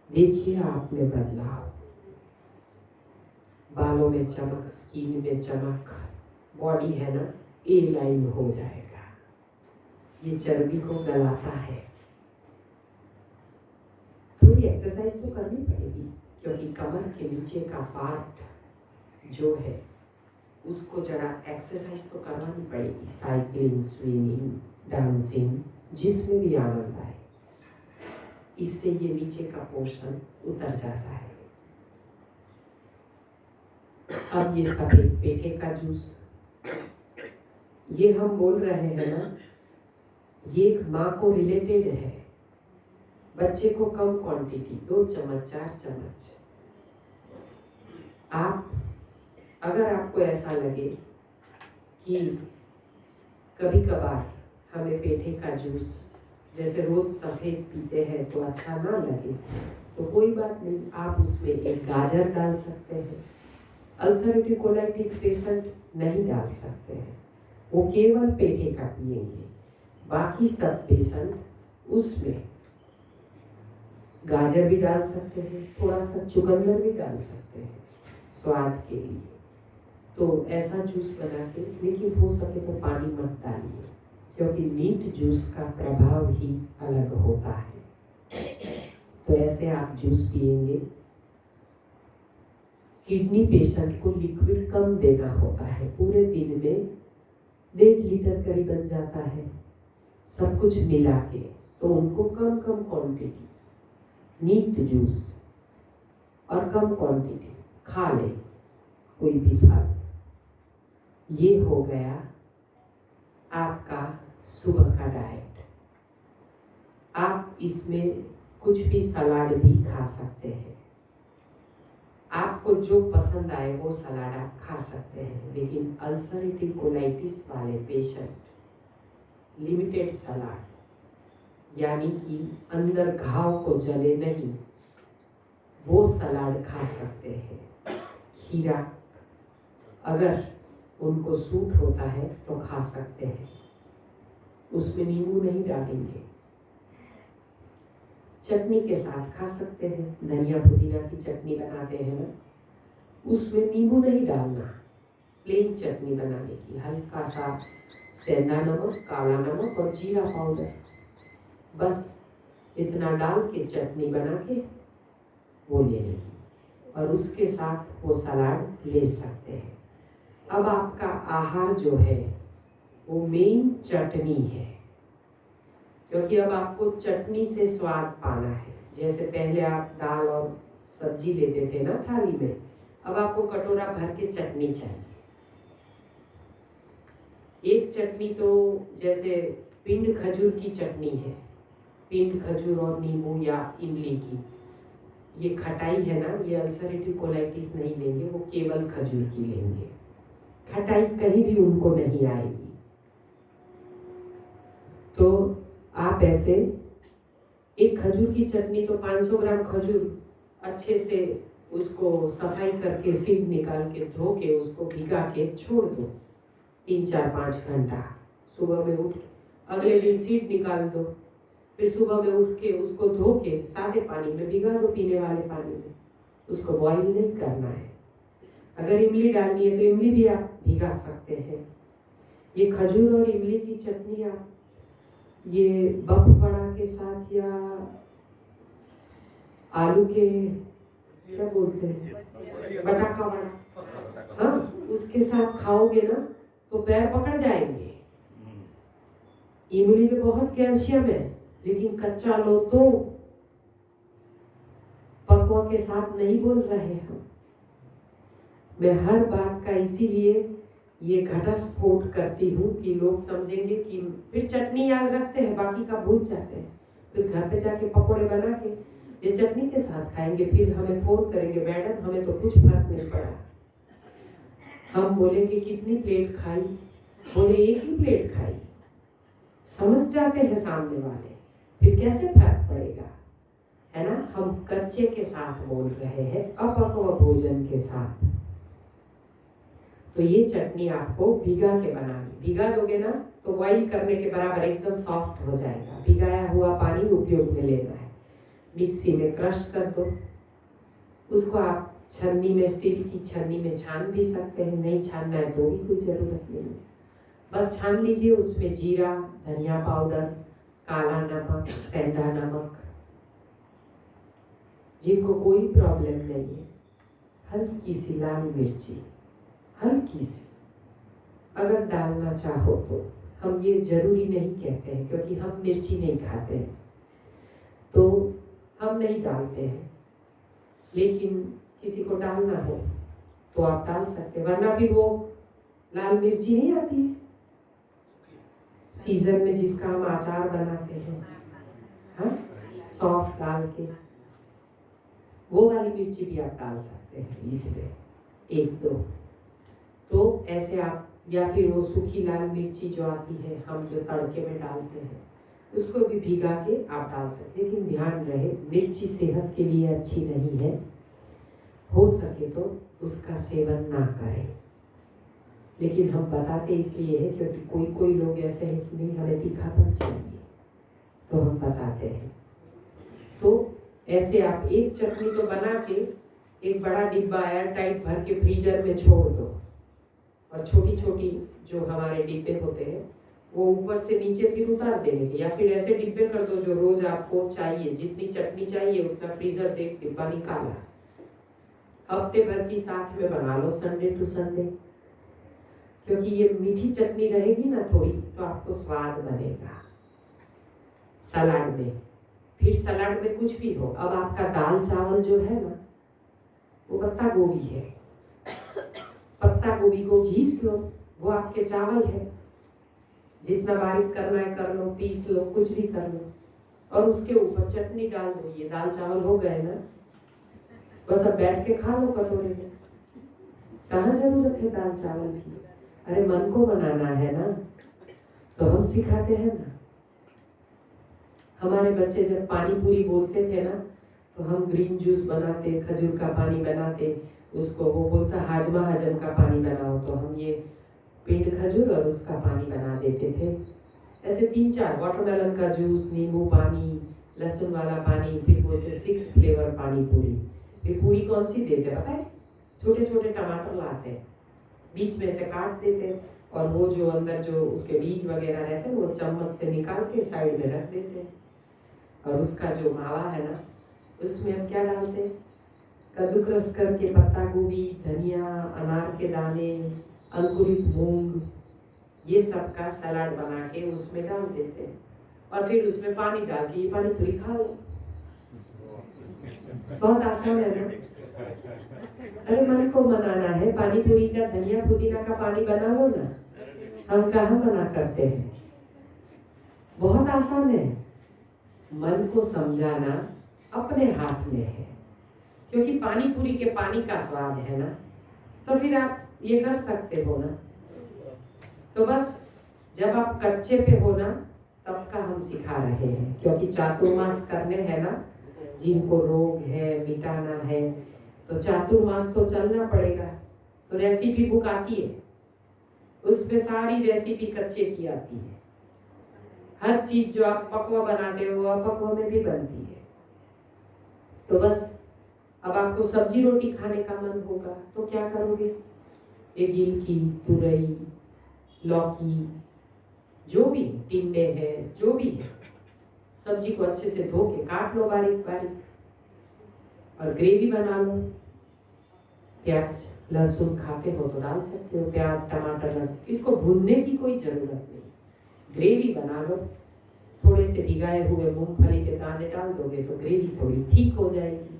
देखिए आप में बदलाव। बालों में चमक, स्किन में चमक, बॉडी है ना, ए लाइन हो जाएगा। ये चर्बी को गलाता है। थोड़ी एक्सरसाइज तो करनी पड़ेगी क्योंकि कमर के नीचे का पार्ट जो है उसको जरा एक्सरसाइज तो करवानी पड़ेगी। साइकिलिंग, स्विमिंग, डांसिंग, जिसमें भी आनंद आए, इससे ये नीचे का पोर्शन उतर जाता है। अब ये सफेद पेठे का जूस, ये हम बोल रहे हैं ना, ये एक माँ को रिलेटेड है। बच्चे को कम क्वांटिटी, 2 चम्मच 4 चम्मच। आप अगर आपको ऐसा लगे कि कभी कभार हमें पेठे का जूस जैसे रोज सफेद पीते हैं तो अच्छा ना लगे, तो कोई बात नहीं, आप उसमें एक गाजर डाल सकते हैं। अल्सरेटिव कोलाइटिस पेशेंट नहीं डाल सकते हैं, वो केवल पेठे का पिएंगे। बाकी सब पेशेंट उसमें गाजर भी डाल सकते हैं, थोड़ा सा चुकंदर भी डाल सकते हैं स्वाद के लिए। तो ऐसा जूस बना के, लेकिन हो सके तो पानी मत डालिए क्योंकि नीट जूस का प्रभाव ही अलग होता है। तो ऐसे आप जूस पिएंगे। किडनी पेशेंट को लिक्विड कम देना होता है, पूरे दिन में 1.5 लीटर करीबन जाता है सब कुछ मिला के, तो उनको कम क्वांटिटी नीट जूस और कम क्वांटिटी खा ले कोई भी फल। ये हो गया आपका सुबह का डाइट। आप इसमें कुछ भी सलाद भी खा सकते हैं, आपको जो पसंद आए वो सलाद आप खा सकते हैं। लेकिन अल्सरेटिव कोलाइटिस वाले पेशेंट लिमिटेड सलाद, यानी कि अंदर घाव को जले नहीं, वो सलाद खा सकते हैं। खीरा अगर उनको सूट होता है तो खा सकते हैं, उसमें नींबू नहीं डालेंगे। चटनी के साथ खा सकते हैं, धनिया पुदीना की चटनी बनाते हैं ना, उसमें नींबू नहीं डालना, प्लेन चटनी बनाने की, हल्का सा सेंधा नमक, काला नमक और जीरा पाउडर, बस इतना डाल के चटनी बना के वो लेने की और उसके साथ वो सलाद ले सकते हैं। अब आपका आहार जो है वो मेन चटनी है, क्योंकि अब आपको चटनी से स्वाद पाना है। जैसे पहले आप दाल और सब्जी लेते थे ना थाली में, अब आपको कटोरा भर के चटनी चाहिए। एक चटनी तो जैसे पिंड खजूर की चटनी है, पिंड खजूर और नींबू या इमली की, ये खटाई है ना, ये अल्सरेटिव कोलाइटिस नहीं लेंगे, वो केवल खजूर की लेंगे, खटाई कहीं भी उनको नहीं आएगी। तो आप ऐसे एक खजूर की चटनी तो 500 ग्राम खजूर अच्छे से उसको सफाई करके सीड निकाल के धो के उसको भिगा के छोड़ दो 3-4-5 घंटा। सुबह में उठ अगले दिन सीड निकाल दो, फिर सुबह में उठ के उसको धो के सादे पानी में भिगा दो, पीने वाले पानी में, उसको बॉईल नहीं करना है। अगर इमली डालनी है तो इमली भी आप भिगा सकते हैं। ये खजूर और इमली की चटनी आप ये बफ बड़ा के साथ या आलू के क्या बोलते हैं, बटाका बड़ा, हाँ, उसके साथ खाओगे ना तो पैर पकड़ जाएंगे। इमली में बहुत कैल्शियम है, लेकिन कच्चा लो तो, पकवा के साथ नहीं बोल रहे हम। मैं हर बात का इसीलिए ये घटस्फोट करती हूँ कि लोग समझेंगे कि फिर चटनी याद रखते हैं, बाकी का भूल जाते हैं, फिर घर पे जाके पकोड़े बना के ये चटनी के साथ खाएंगे, फिर हमें फोन करेंगे, मैडम हमें तो कुछ फर्क नहीं पड़ा। हम बोलेंगे कितनी प्लेट खाई, बोले एक ही प्लेट खाई। समझ जाते हैं सामने वाले, फिर कैसे फर्क पड़ेगा, है ना। हम कच्चे के साथ बोल रहे हैं, अपक्व भोजन के साथ। तो ये चटनी आपको भिगा के बनानी, भिगा दोगे ना तो बॉईल करने के बराबर एकदम सॉफ्ट हो जाएगा। भिगाया हुआ पानी उपयोग में लेना है, मिक्सी में क्रश कर दो उसको। आप छन्नी में, स्टील की छन्नी में छान भी सकते हैं, नहीं छानना है तो भी कोई जरूरत नहीं है, बस छान लीजिए। उसमें जीरा, धनिया पाउडर, काला नमक, सेंधा नमक, जिनको कोई प्रॉब्लम नहीं है, हल्की सी लाल मिर्ची, हल्की सी, अगर डालना चाहो तो। हम ये जरूरी नहीं कहते हैं, क्योंकि हम मिर्ची नहीं खाते हैं तो हम नहीं डालते हैं, लेकिन किसी को डालना हो तो आप डाल सकते हैं, वरना फिर वो लाल मिर्ची नहीं आती है सीजन में जिसका हम अचार बनाते हैं, हाँ, सॉफ्ट डाल के, वो वाली मिर्ची भी आप डाल सकते हैं इसमें, 1-2। तो ऐसे आप, या फिर वो सूखी लाल मिर्ची जो आती है हम जो तड़के में डालते हैं, उसको भी भिगा के आप डाल सकते हैं। लेकिन ध्यान रहे, मिर्ची सेहत के लिए अच्छी नहीं है, हो सके तो उसका सेवन ना करें। लेकिन हम बताते इसलिए है क्योंकि कोई कोई लोग ऐसे हैं कि नहीं हमें तीखापन चाहिए, तो हम बताते हैं। तो ऐसे आप एक चटनी तो बना के एक बड़ा डिब्बा एयर टाइट भर के फ्रीजर में छोड़ दो, और छोटी छोटी जो हमारे डिब्बे होते हैं वो ऊपर से नीचे फिर उतार देने के, या फिर ऐसे डिब्बे कर दो जो रोज आपको चाहिए, जितनी चटनी चाहिए उतना फ्रीजर से एक डिब्बा निकाला, हफ्ते भर की साथ में बना लो, संडे टू संडे, क्योंकि ये मीठी चटनी रहेगी ना थोड़ी, तो आपको स्वाद बनेगा सलाद में। फिर सलाद में कुछ भी हो, अब आपका दाल चावल जो है ना वो पत्ता गोभी है, पत्ता गोभी को घीस लो, वो आपके चावल है, जितना बारीक करना है कर लो, पीस लो, कुछ भी कर लो, और उसके ऊपर चटनी डाल दो, ये दाल चावल हो गए ना, बस अब बैठ के खा लो कटोरे में। कहाँ जरूरत है दाल चावल की, अरे मन को बनाना है ना, तो हम सिखाते हैं ना। हमारे बच्चे जब पानी पूरी बोलते थे ना, तो हम ग्रीन जूस बनाते, खजूर का पानी बनाते, उसको वो बोलता हाजमा हजम का पानी बनाओ, तो हम ये पिंड खजूर और उसका पानी बना देते थे। ऐसे 3-4 वाटरमेलन का जूस, नींबू पानी, लहसुन वाला पानी, फिर बोलते 6 फ्लेवर पानी पूरी। फिर पूरी कौन सी देते पता है? छोटे छोटे टमाटर लाते, बीच में से काट देते और वो जो अंदर जो उसके बीज वगैरह रहते हैं वो चम्मच से निकाल के साइड में रख देते। और उसका जो मावा है ना, उसमें हम क्या डालते? कद्दूकस करके पत्ता गोभी, धनिया, अनार के दाने, अंकुरित मूंग, ये सब का सलाद बना के उसमें डाल देते हैं और फिर उसमें पानी डाल के ये पानी पूरी खा लो। बहुत आसान है ना? अरे मन को मनाना है, पानी पूरी का धनिया पुदीना का पानी बना लो ना। हम कहाँ मना करते हैं? बहुत आसान है। मन को समझाना अपने हाथ में है, क्योंकि पानी पूरी के पानी का स्वाद है ना, तो फिर आप ये कर सकते हो ना। तो बस जब आप कच्चे पे हो ना, तब का हम सिखा रहे हैं, क्योंकि चातुर्मास करने हैं ना, जिनको रोग है, मिटाना है, तो चातुर्मास तो चलना पड़ेगा। तो रेसिपी बुक आती है, उसमें सारी रेसिपी कच्चे की आती है। हर चीज जो आप पकवा बनाते हो वो अपक्वा में भी बनती है। तो बस अब आपको सब्जी रोटी खाने का मन होगा तो क्या करोगे? एक गिलकी, तुरई, लौकी, जो भी टिंडे है, जो भी है, सब्जी को अच्छे से धो के काट लो बारीक बारीक और ग्रेवी बना लो। प्याज लहसुन खाते हो तो डाल सकते हो, प्याज टमाटर, इसको भूनने की कोई जरूरत नहीं। ग्रेवी बना लो, थोड़े से भिगाए हुए मूंगफली के दाने डाल दोगे तो ग्रेवी थोड़ी ठीक हो जाएगी।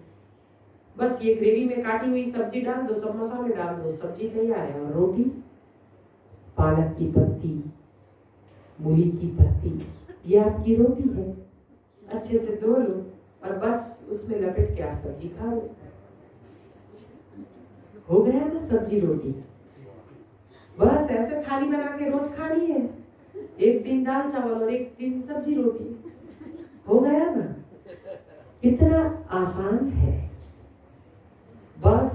बस ये ग्रेवी में काटी हुई सब्जी डाल दो, सब मसाले डाल दो, सब्जी तैयार है। और रोटी, पालक की पत्ती, मूली की पत्ती, ये आपकी रोटी है। अच्छे से धो लो और बस उसमें लपेट के आप सब्जी खा लो। हो गया ना सब्जी रोटी। बस ऐसे थाली बना के रोज खानी है, एक दिन दाल चावल और एक दिन सब्जी रोटी, हो गया ना। इतना आसान है। बस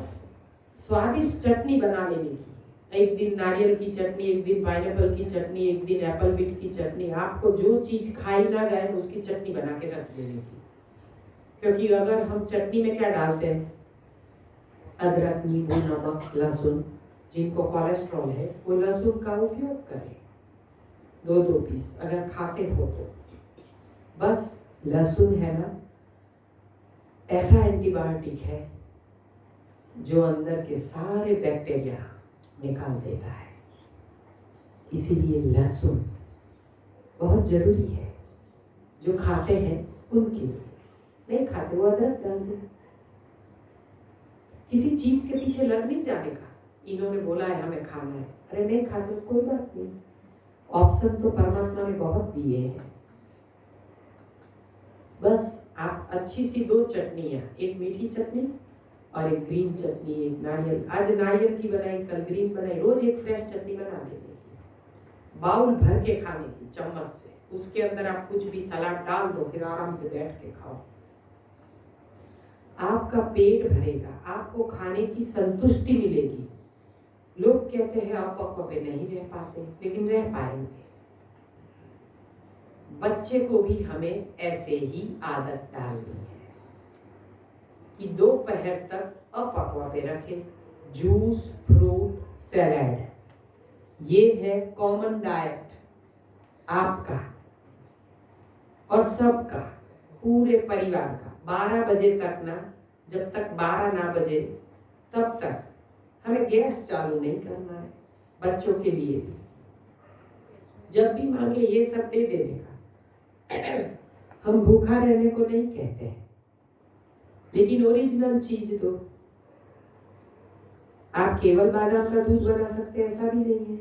स्वादिष्ट चटनी बना लेने की, एक दिन नारियल की चटनी, एक दिन पाइनएप्पल की चटनी, एक दिन एप्पल बीट की चटनी। आपको जो चीज खाई ना जाए उसकी चटनी बना के रख देने की। क्योंकि अगर हम चटनी में क्या डालते हैं? अदरक, नींबू, नमक, लहसुन। जिनको कोलेस्ट्रॉल है वो लहसुन का उपयोग करें, 2-2 पीस अगर खाते हो तो। बस लहसुन है ना, ऐसा एंटीबायोटिक है जो अंदर के सारे बैक्टीरिया निकाल देता है। इसीलिए लहसुन बहुत जरूरी है। जो खाते हैं उनके लिए, नहीं खाते वो अदरक डाल दो। किसी चीज के पीछे लग नहीं जाने का, इन्होंने बोला है हमें खाना है, अरे नहीं खाते कोई बात नहीं। ऑप्शन तो परमात्मा ने बहुत दिए हैं। बस आप अच्छी सी 2 चटनियाँ, एक मीठी चटनी और एक ग्रीन चटनी, एक नारियल, आज नारियल की बनाई, कल ग्रीन बनाई, रोज एक फ्रेश चटनी बना देंगे। बाउल भर के खाने की चम्मच से, उसके अंदर आप कुछ भी सलाद डाल दो, फिर आराम से बैठ के खाओ। आपका पेट भरेगा, आपको खाने की संतुष्टि मिलेगी। लोग कहते हैं अपक्व पे नहीं रह पाते, लेकिन रह पाएंगे। बच्चे को भी हमें ऐसे ही आदत डालनी है कि दोपहर तक अपक्व पे रखें। जूस, फ्रूट, सैलेड, ये है कॉमन डाइट आपका और सबका, पूरे परिवार का। 12 बजे तक ना, जब तक 12 ना बजे तब तक हमें गैस चालू नहीं करना है। बच्चों के लिए भी जब भी मांगे ये सब दे देने का। हम भूखा रहने को नहीं कहते हैं, लेकिन ओरिजिनल चीज दो। आप केवल बादाम का दूध बना सकते हैं ऐसा भी नहीं है।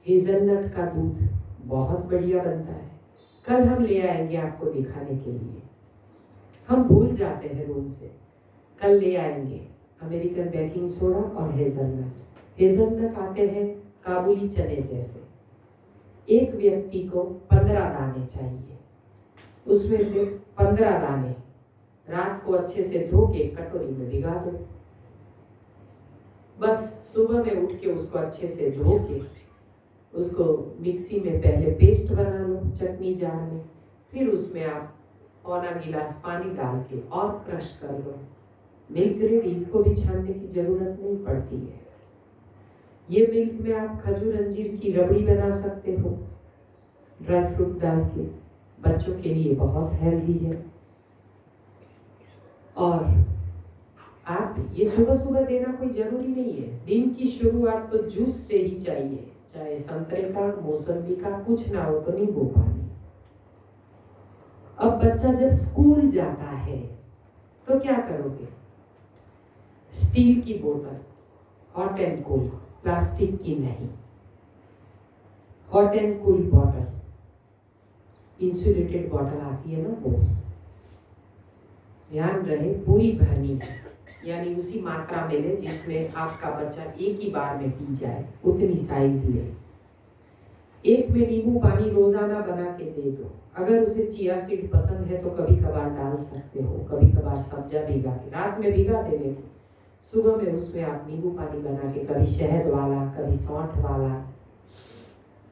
हेजलनट का दूध बहुत बढ़िया बनता है। कल हम ले आएंगे आपको दिखाने के लिए। हम भूल जाते हैं रूम से, कल ले आएंगे अमेरिकन बेकिंग सोडा और हेजलनट। हेजलनट आते हैं काबुली चने जैसे। एक व्यक्ति को 15 दाने चाहिए, उसमें से 15 दाने रात को अच्छे से धो के कटोरी में भिगा दो। बस सुबह में उठ के उसको अच्छे से धो के उसको मिक्सी में पहले पेस्ट बना लो चटनी जार में, फिर उसमें आप पौना गिलास पानी डाल के और क्रश कर लो। मिल्क रेडी, इसको भी छानने की जरूरत नहीं पड़ती है। ये मिल्क में आप खजूर अंजीर की रबड़ी बना सकते हो ड्राई फ्रूट डाल के, बच्चों के लिए बहुत हेल्दी है। और आप ये सुबह सुबह देना कोई जरूरी नहीं है। दिन की शुरुआत तो जूस से ही चाहिए, चाहे संतरे का, मौसमी का, कुछ ना हो तो नींबू पानी। अब बच्चा जब स्कूल जाता है तो क्या करोगे? स्टील की बोतल, हॉट एंड कूल, प्लास्टिक की नहीं, hot and cool bottle, insulated bottle आती है ना, वो ध्यान रहे पूरी भरनी है, यानी उसी मात्रा में ले जिसमें आपका बच्चा एक ही बार में पी जाए, उतनी साइज ले। एक में नींबू पानी रोजाना बना के दे दो। अगर उसे चिया सीड पसंद है तो कभी कभार डाल सकते हो, कभी कभार सब्जा भिगा के, रात में भिगा देने को, सुबह में उसमें आप नींबू पानी बना के, कभी शहद वाला, कभी सौंठ वाला,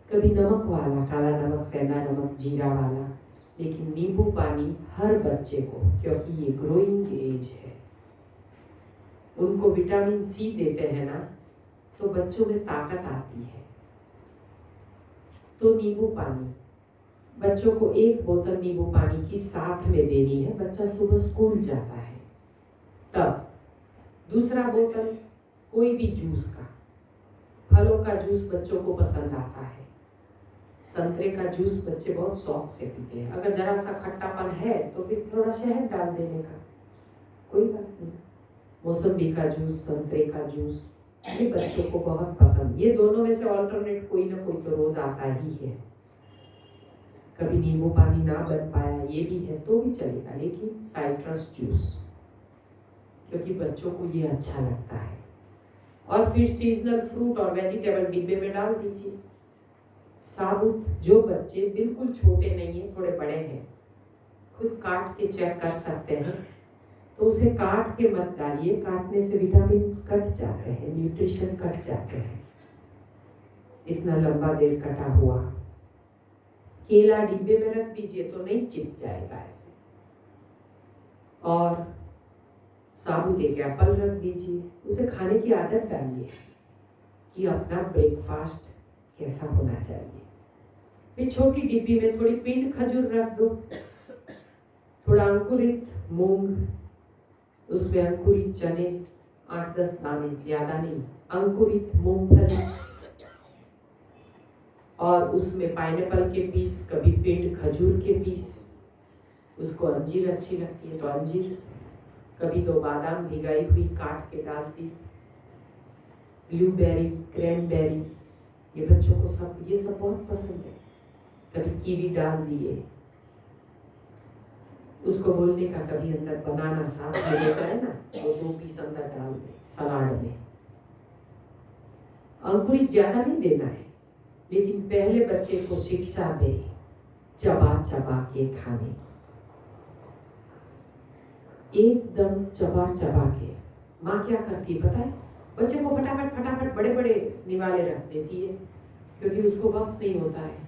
कभी नमक वाला, काला नमक, सेंधा नमक, जीरा वाला, लेकिन नींबू पानी हर बच्चे को, क्योंकि ये ग्रोइंग एज है, उनको विटामिन सी देते हैं ना, तो बच्चों में ताकत आती है। तो नींबू पानी बच्चों को एक बोतल नींबू पानी की साथ में देनी है। बच्चा सुबह स्कूल जाता है तब दूसरा बोतल कोई भी जूस का, फलों का जूस बच्चों को पसंद आता है। संतरे का जूस बच्चे बहुत शौक से पीते हैं। अगर जरा सा खट्टापन है तो फिर थोड़ा शहद डाल देने का, कोई बात नहीं। मौसमी का जूस, संतरे का जूस, ये बच्चों को बहुत पसंद। ये दोनों में से ऑल्टरनेट कोई ना कोई तो रोज आता ही है। कभी नींबू पानी ना बन पाया, ये भी है तो भी चलेगा, लेकिन साइट्रस जूस, क्योंकि बच्चों को ये अच्छा लगता है। और फिर सीजनल फ्रूट और वेजिटेबल डिब्बे में डाल दीजिए। साबुत, जो बच्चे बिल्कुल छोटे नहीं है, थोड़े बड़े हैं, खुद काट के चेक कर सकते हैं, तो उसे काट के मत डालिए। काटने से विटामिन कट जाते हैं, न्यूट्रिशन कट जाते हैं। इतना लंबा देर कटा हुआ केला डिब्बे में रख दीजिए तो नहीं चिप जाएगा ऐसे। और साबुत एक एप्पल रख दीजिए, उसे खाने की आदत डालिए कि अपना ब्रेकफास्ट कैसा होना चाहिए। फिर छोटी डिब्बी में थोड़ी पिंड खजूर रख दो, थोड़ा अंकुरित मूंग, उसमें अंकुरित चने 8-10 दाने, ज्यादा नहीं, अंकुरित मूंगफली, और उसमें पाइनएप्पल के पीस, कभी पिंड खजूर के पीस। उसको अंजीर अच्छी लगती है तो अंजीर, कभी 2 बादाम भिगाई हुई काट के डाल दी, ब्लूबेरी, क्रैनबेरी, ये बच्चों को सब, ये सब बहुत पसंद है। कभी कीवी डाल दिए। उसको बोलने का कभी अंदर बनाना साथ में ले जाए ना, तो 2 पीस अंदर डाल दे सलाद में। अंकुरित ज्यादा नहीं देना है, लेकिन पहले बच्चे को शिक्षा दे चबा चबा के खाने, एकदम चबा चबा के। माँ क्या करती है पता है? बच्चे को फटाफट फटाफट बड़े बड़े निवाले रख देती है, क्योंकि उसको वक्त नहीं होता है।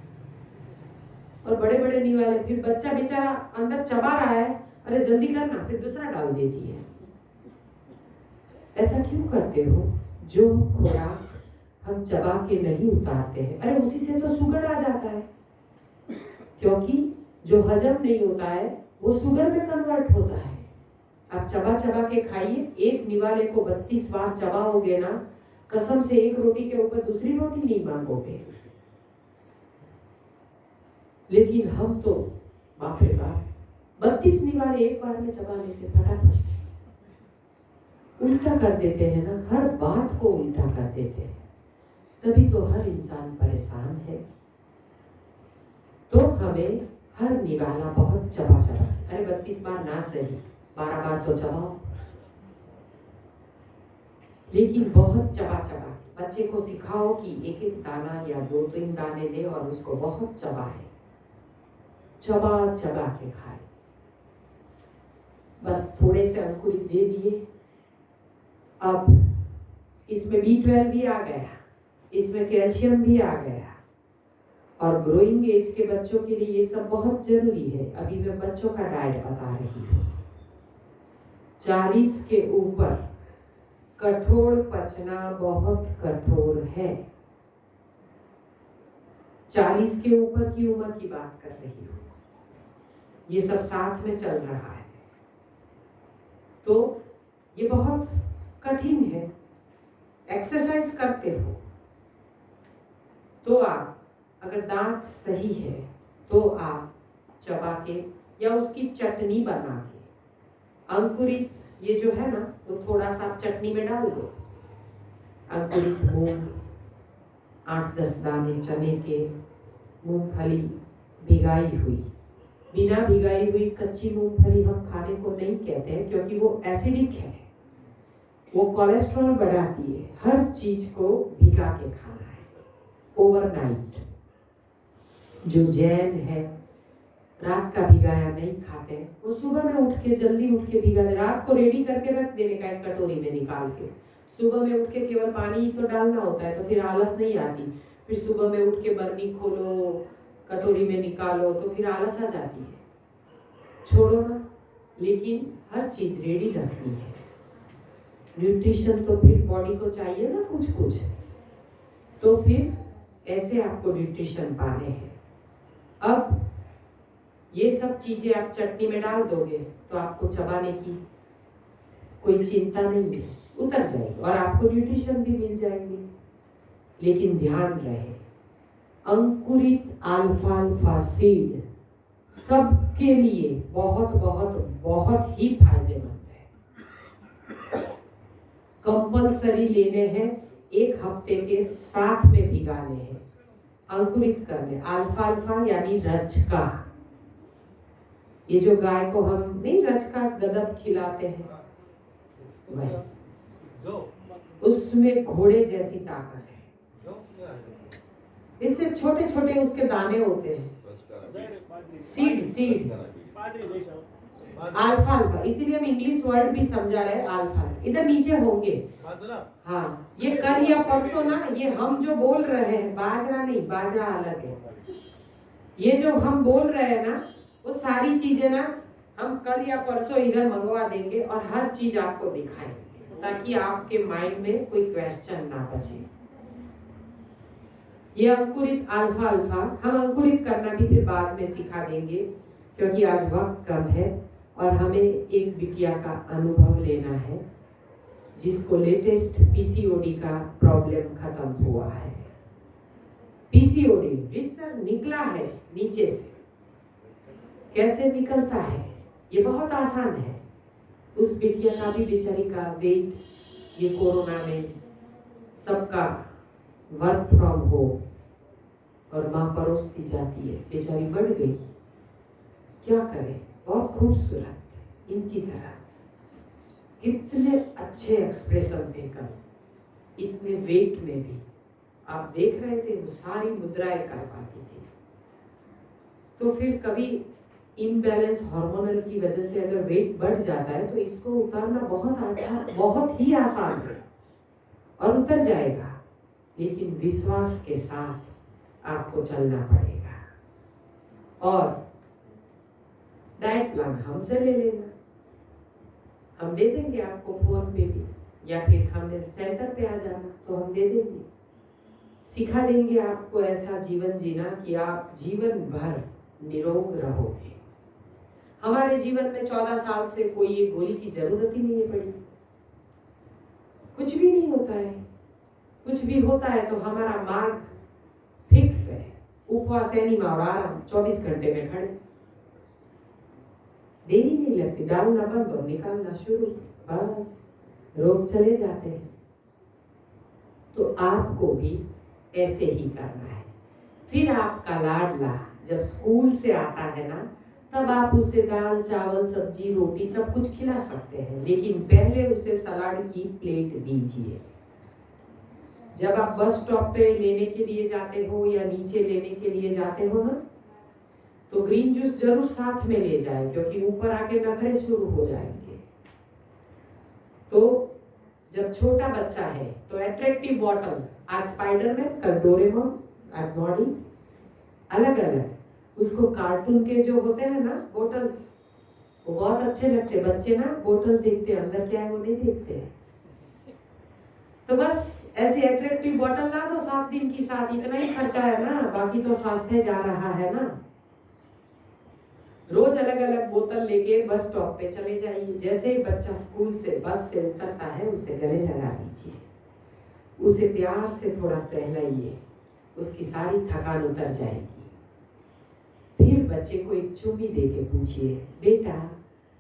और बड़े बड़े निवाले, फिर बच्चा बेचारा अंदर चबा रहा है, अरे जल्दी करना, फिर दूसरा डाल देती है। ऐसा क्यों करते हो? जो खुराक हम चबा के नहीं उतारते हैं, अरे उसी से तो शुगर आ जाता है, क्योंकि जो हजम नहीं होता है वो शुगर में कन्वर्ट होता है। आप चबा चबा के खाइए, एक निवाले को 32 बार चबाओगे ना, कसम से एक रोटी के ऊपर दूसरी रोटी नहीं मांगोगे। लेकिन हम तो बाप रे बाप 32 निवाले एक बार में चबा लेते, फटाफट उल्टा कर देते हैं ना, हर बात को उल्टा कर देते हैं। तभी तो हर इंसान परेशान है। तो हमें हर निवाला बहुत चबा चबा, अरे 32 बार ना सही, 12 बार तो चबाओ, लेकिन बहुत चबा चबा। बच्चे को सिखाओ कि एक एक दाना या 2-3 दाने ले और उसको बहुत चबाए, चबा चबा के खाए। बस थोड़े से अंकुरित दे दिए। अब इसमें B12 भी आ गया, इसमें कैल्शियम भी आ गया, और ग्रोइंग एज के बच्चों के लिए ये सब बहुत जरूरी है। अभी मैं बच्चों का डाइट बता रही हूँ। 40 के ऊपर कठोर पचना बहुत कठोर है। 40 के ऊपर की उम्र की बात कर रही हूँ, ये सब साथ में चल रहा है, तो ये बहुत कठिन है। एक्सरसाइज करते हो तो आप, अगर दांत सही है तो आप चबा के या उसकी चटनी बना के, अंकुरित ये जो है ना, वो थोड़ा सा चटनी में डाल दो। अंकुरित मूंग, 8-10 दाने चने के, मूंगफली भिगाई हुई, बिना भिगाई हुई कच्ची मूंगफली हम खाने को नहीं कहते हैं, क्योंकि वो एसिडिक है, वो कोलेस्ट्रॉल बढ़ाती है। हर चीज को भिगा के खाना है ओवरनाइट। जो जैन है रात का भिगाया नहीं खाते, वो सुबह में उठ के जल्दी उठ के भिगा दे, रात को रेडी करके रख देने का एक कटोरी में निकाल के, सुबह में उठ के केवल पानी ही तो डालना होता है, तो फिर आलस नहीं आती। फिर सुबह में उठ के बर्नी खोलो, कटोरी में निकालो, तो फिर आलस आ जाती है। छोड़ो ना, लेकिन हर चीज रेडी रखनी है। न्यूट्रिशन तो फिर बॉडी को चाहिए ना कुछ कुछ, तो फिर ऐसे आपको न्यूट्रिशन पाने हैं। अब ये सब चीजें आप चटनी में डाल दोगे तो आपको चबाने की कोई चिंता नहीं है, उतर जाएगी और आपको न्यूट्रिशन भी मिल जाएंगे। लेकिन ध्यान रहे, अंकुरित अल्फाल्फा सीड सबके लिए बहुत बहुत बहुत ही फायदेमंद है। कंपल्सरी लेने हैं, 1 हफ्ते के साथ में भिगाने हैं, अंकुरित करने। अल्फाल्फा यानी रजका, ये जो गाय को हम नहीं रजका गदब खिलाते हैं, वही, उसमें घोड़े जैसी ताकत है। इससे छोटे छोटे उसके दाने होते हैं, सीड अल्फाल्फा, इसीलिए हम इंग्लिश वर्ड भी समझा रहे हैं। अल्फा इधर नीचे होंगे। हाँ, ये कल या परसों ना, ये हम जो बोल रहे हैं, बाजरा नहीं, बाजरा अलग है। ये जो हम बोल रहे हैं ना, वो सारी चीजें ना हम कल या परसों इधर मंगवा देंगे और हर चीज आपको दिखाएंगे, ताकि आपके माइंड में कोई क्वेश्चन ना बचे। ये अंकुरित अल्फाल्फा हम अंकुरित करना भी फिर बाद में सिखा देंगे, क्योंकि आज वक्त कम है और हमें एक बिटिया का अनुभव लेना है जिसको लेटेस्ट पीसीओडी का प्रॉब्लम खत्म हुआ है। पीसीओडी रिसर्च निकला है नीचे से, कैसे निकलता है ये बहुत आसान है। उस बिटिया का भी बेचारी का वेट, ये कोरोना में सबका वर्क फ्रॉम होम और माँ परोसती जाती है, बेचारी बढ़ गई। क्या करें, बहुत खूबसूरत इनकी तरह, कितने अच्छे एक्सप्रेशन थे कल, इतने वेट में भी आप देख रहे थे, वो सारी मुद्राएं कर पाती थी। तो फिर कभी इम्बैलेंस हार्मोनल की वजह से अगर वेट बढ़ जाता है तो इसको उतारना बहुत ही आसान है और उतर जाएगा, लेकिन विश्वास के साथ आपको चलना पड़ेगा। और डाइट प्लान हमसे ले लेना, हम दे देंगे आपको फोन पे भी, या फिर हमें सेंटर पे आ जाना तो हम दे देंगे, सिखा देंगे आपको ऐसा जीवन जीना कि आप जीवन भर निरोग रहोगे। हमारे जीवन में 14 साल से कोई एक गोली की जरूरत ही नहीं पड़ी, कुछ भी नहीं होता है। कुछ भी होता है तो हमारा मार्ग फिक्स है, उपवास एनिमा और आराम, 24 घंटे में खड़े, देरी नहीं लगती, डालना बंद और निकालना शुरू, बस रोग चले जाते हैं। तो आपको भी ऐसे ही करना है। फिर आपका लाडला जब स्कूल से आता है ना, तब आप उसे दाल चावल सब्जी रोटी सब कुछ खिला सकते हैं, लेकिन पहले उसे सलाद की प्लेट दीजिए। जब आप बस स्टॉप पे लेने के लिए जाते हो या नीचे लेने के लिए जाते हो ना, तो ग्रीन जूस जरूर साथ में ले जाए, क्योंकि ऊपर आके नखरे शुरू हो जाएंगे। तो जब छोटा बच्चा है तो एट्रैक्टिव बॉटल, आज स्पाइडरमैन, कल डोरेमोन, आज नॉडी, अलग अलग उसको कार्टून के जो होते हैं ना बोटल्स, वो बहुत अच्छे लगते हैं। बच्चे ना बोतल देखते हैं, अंदर क्या है वो नहीं देखते हैं। तो बस ऐसी एट्रैक्टिव बोतल ला दो, 7 दिन की साथ, इतना ही खर्चा है ना, बाकी तो स्वास्थ्य जा रहा है ना। रोज अलग अलग बोतल लेके बस स्टॉप पे चले जाइए। जैसे ही बच्चा स्कूल से बस से उतरता है उसे गले लगा लीजिए, उसे प्यार से थोड़ा सहलाइए, उसकी सारी थकान उतर जाएगी। फिर बच्चे को एक चुम्मी दे के पूछिए, बेटा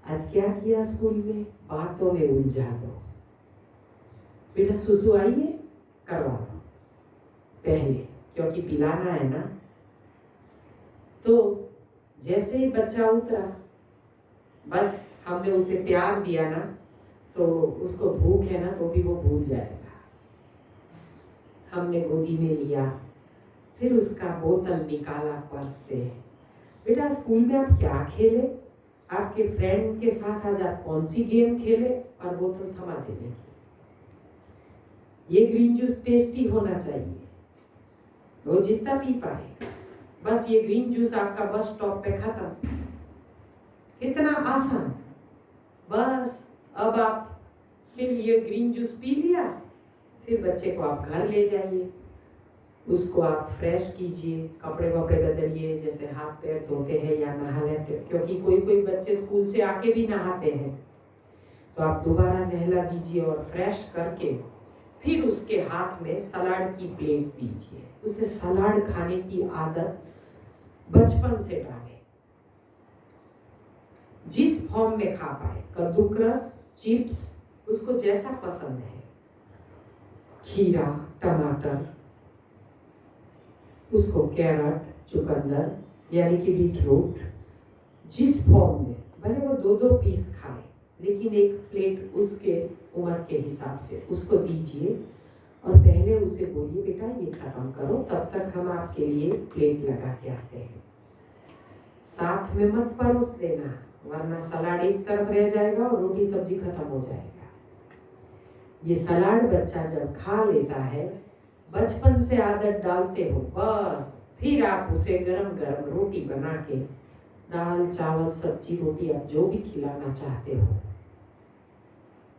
आज क्या किया स्कूल में, बातों में उलझा दो। बेटा सुसु आइए, करवा दो पहले, क्योंकि पिलाना है ना। तो जैसे ही बच्चा उतरा, बस हमने उसे प्यार दिया ना, तो उसको भूख है ना तो भी वो भूल जाएगा। हमने गोदी में लिया, फिर उसका बोतल निकाला पर्स से। बेटा स्कूल में आप क्या खेले, आपके फ्रेंड के साथ आज आप कौन सी गेम खेले, और बोतल थमा देने। ये ग्रीन जूस टेस्टी होना चाहिए, वो जितना पी पाए। बस ये ग्रीन जूस आपका बस स्टॉप पे खत्म, कितना आसान। बस अब आप फिर ये ग्रीन जूस पी लिया, फिर बच्चे को आप घर ले जाइए, उसको आप फ्रेश कीजिए, कपड़े वपड़े बदलिए, जैसे हाथ पैर धोते हैं या नहा लेते, क्योंकि कोई कोई बच्चे स्कूल से आके भी नहाते हैं, तो आप दोबारा नहला दीजिए और फ्रेश करके फिर उसके हाथ में सलाद की प्लेट दीजिए। उसे सलाद खाने की आदत बचपन से डालें, जिस फॉर्म में खा पाए, कद्दूकस, चिप्स, उसको जैसा पसंद है, खीरा, टमाटर, उसको कैरट, चुकंदर यानी कि बीटरूट, जिस फॉर्म में, भले वो 2-2 पीस खाए, लेकिन एक प्लेट उसके उम्र के हिसाब से उसको दीजिए। और पहले उसे बोलिए, बेटा ये खत्म करो, तब तक हम आपके लिए प्लेट लगा के आते हैं। साथ में मत परोस देना, वरना सलाद एक तरफ रह जाएगा और रोटी सब्जी खत्म हो जाएगा। ये सलाद बच्चा जब खा लेता है, बचपन से आदत डालते हो, बस फिर आप उसे गरम गरम रोटी बना के, दाल चावल सब्जी रोटी, आप जो भी खिलाना चाहते हो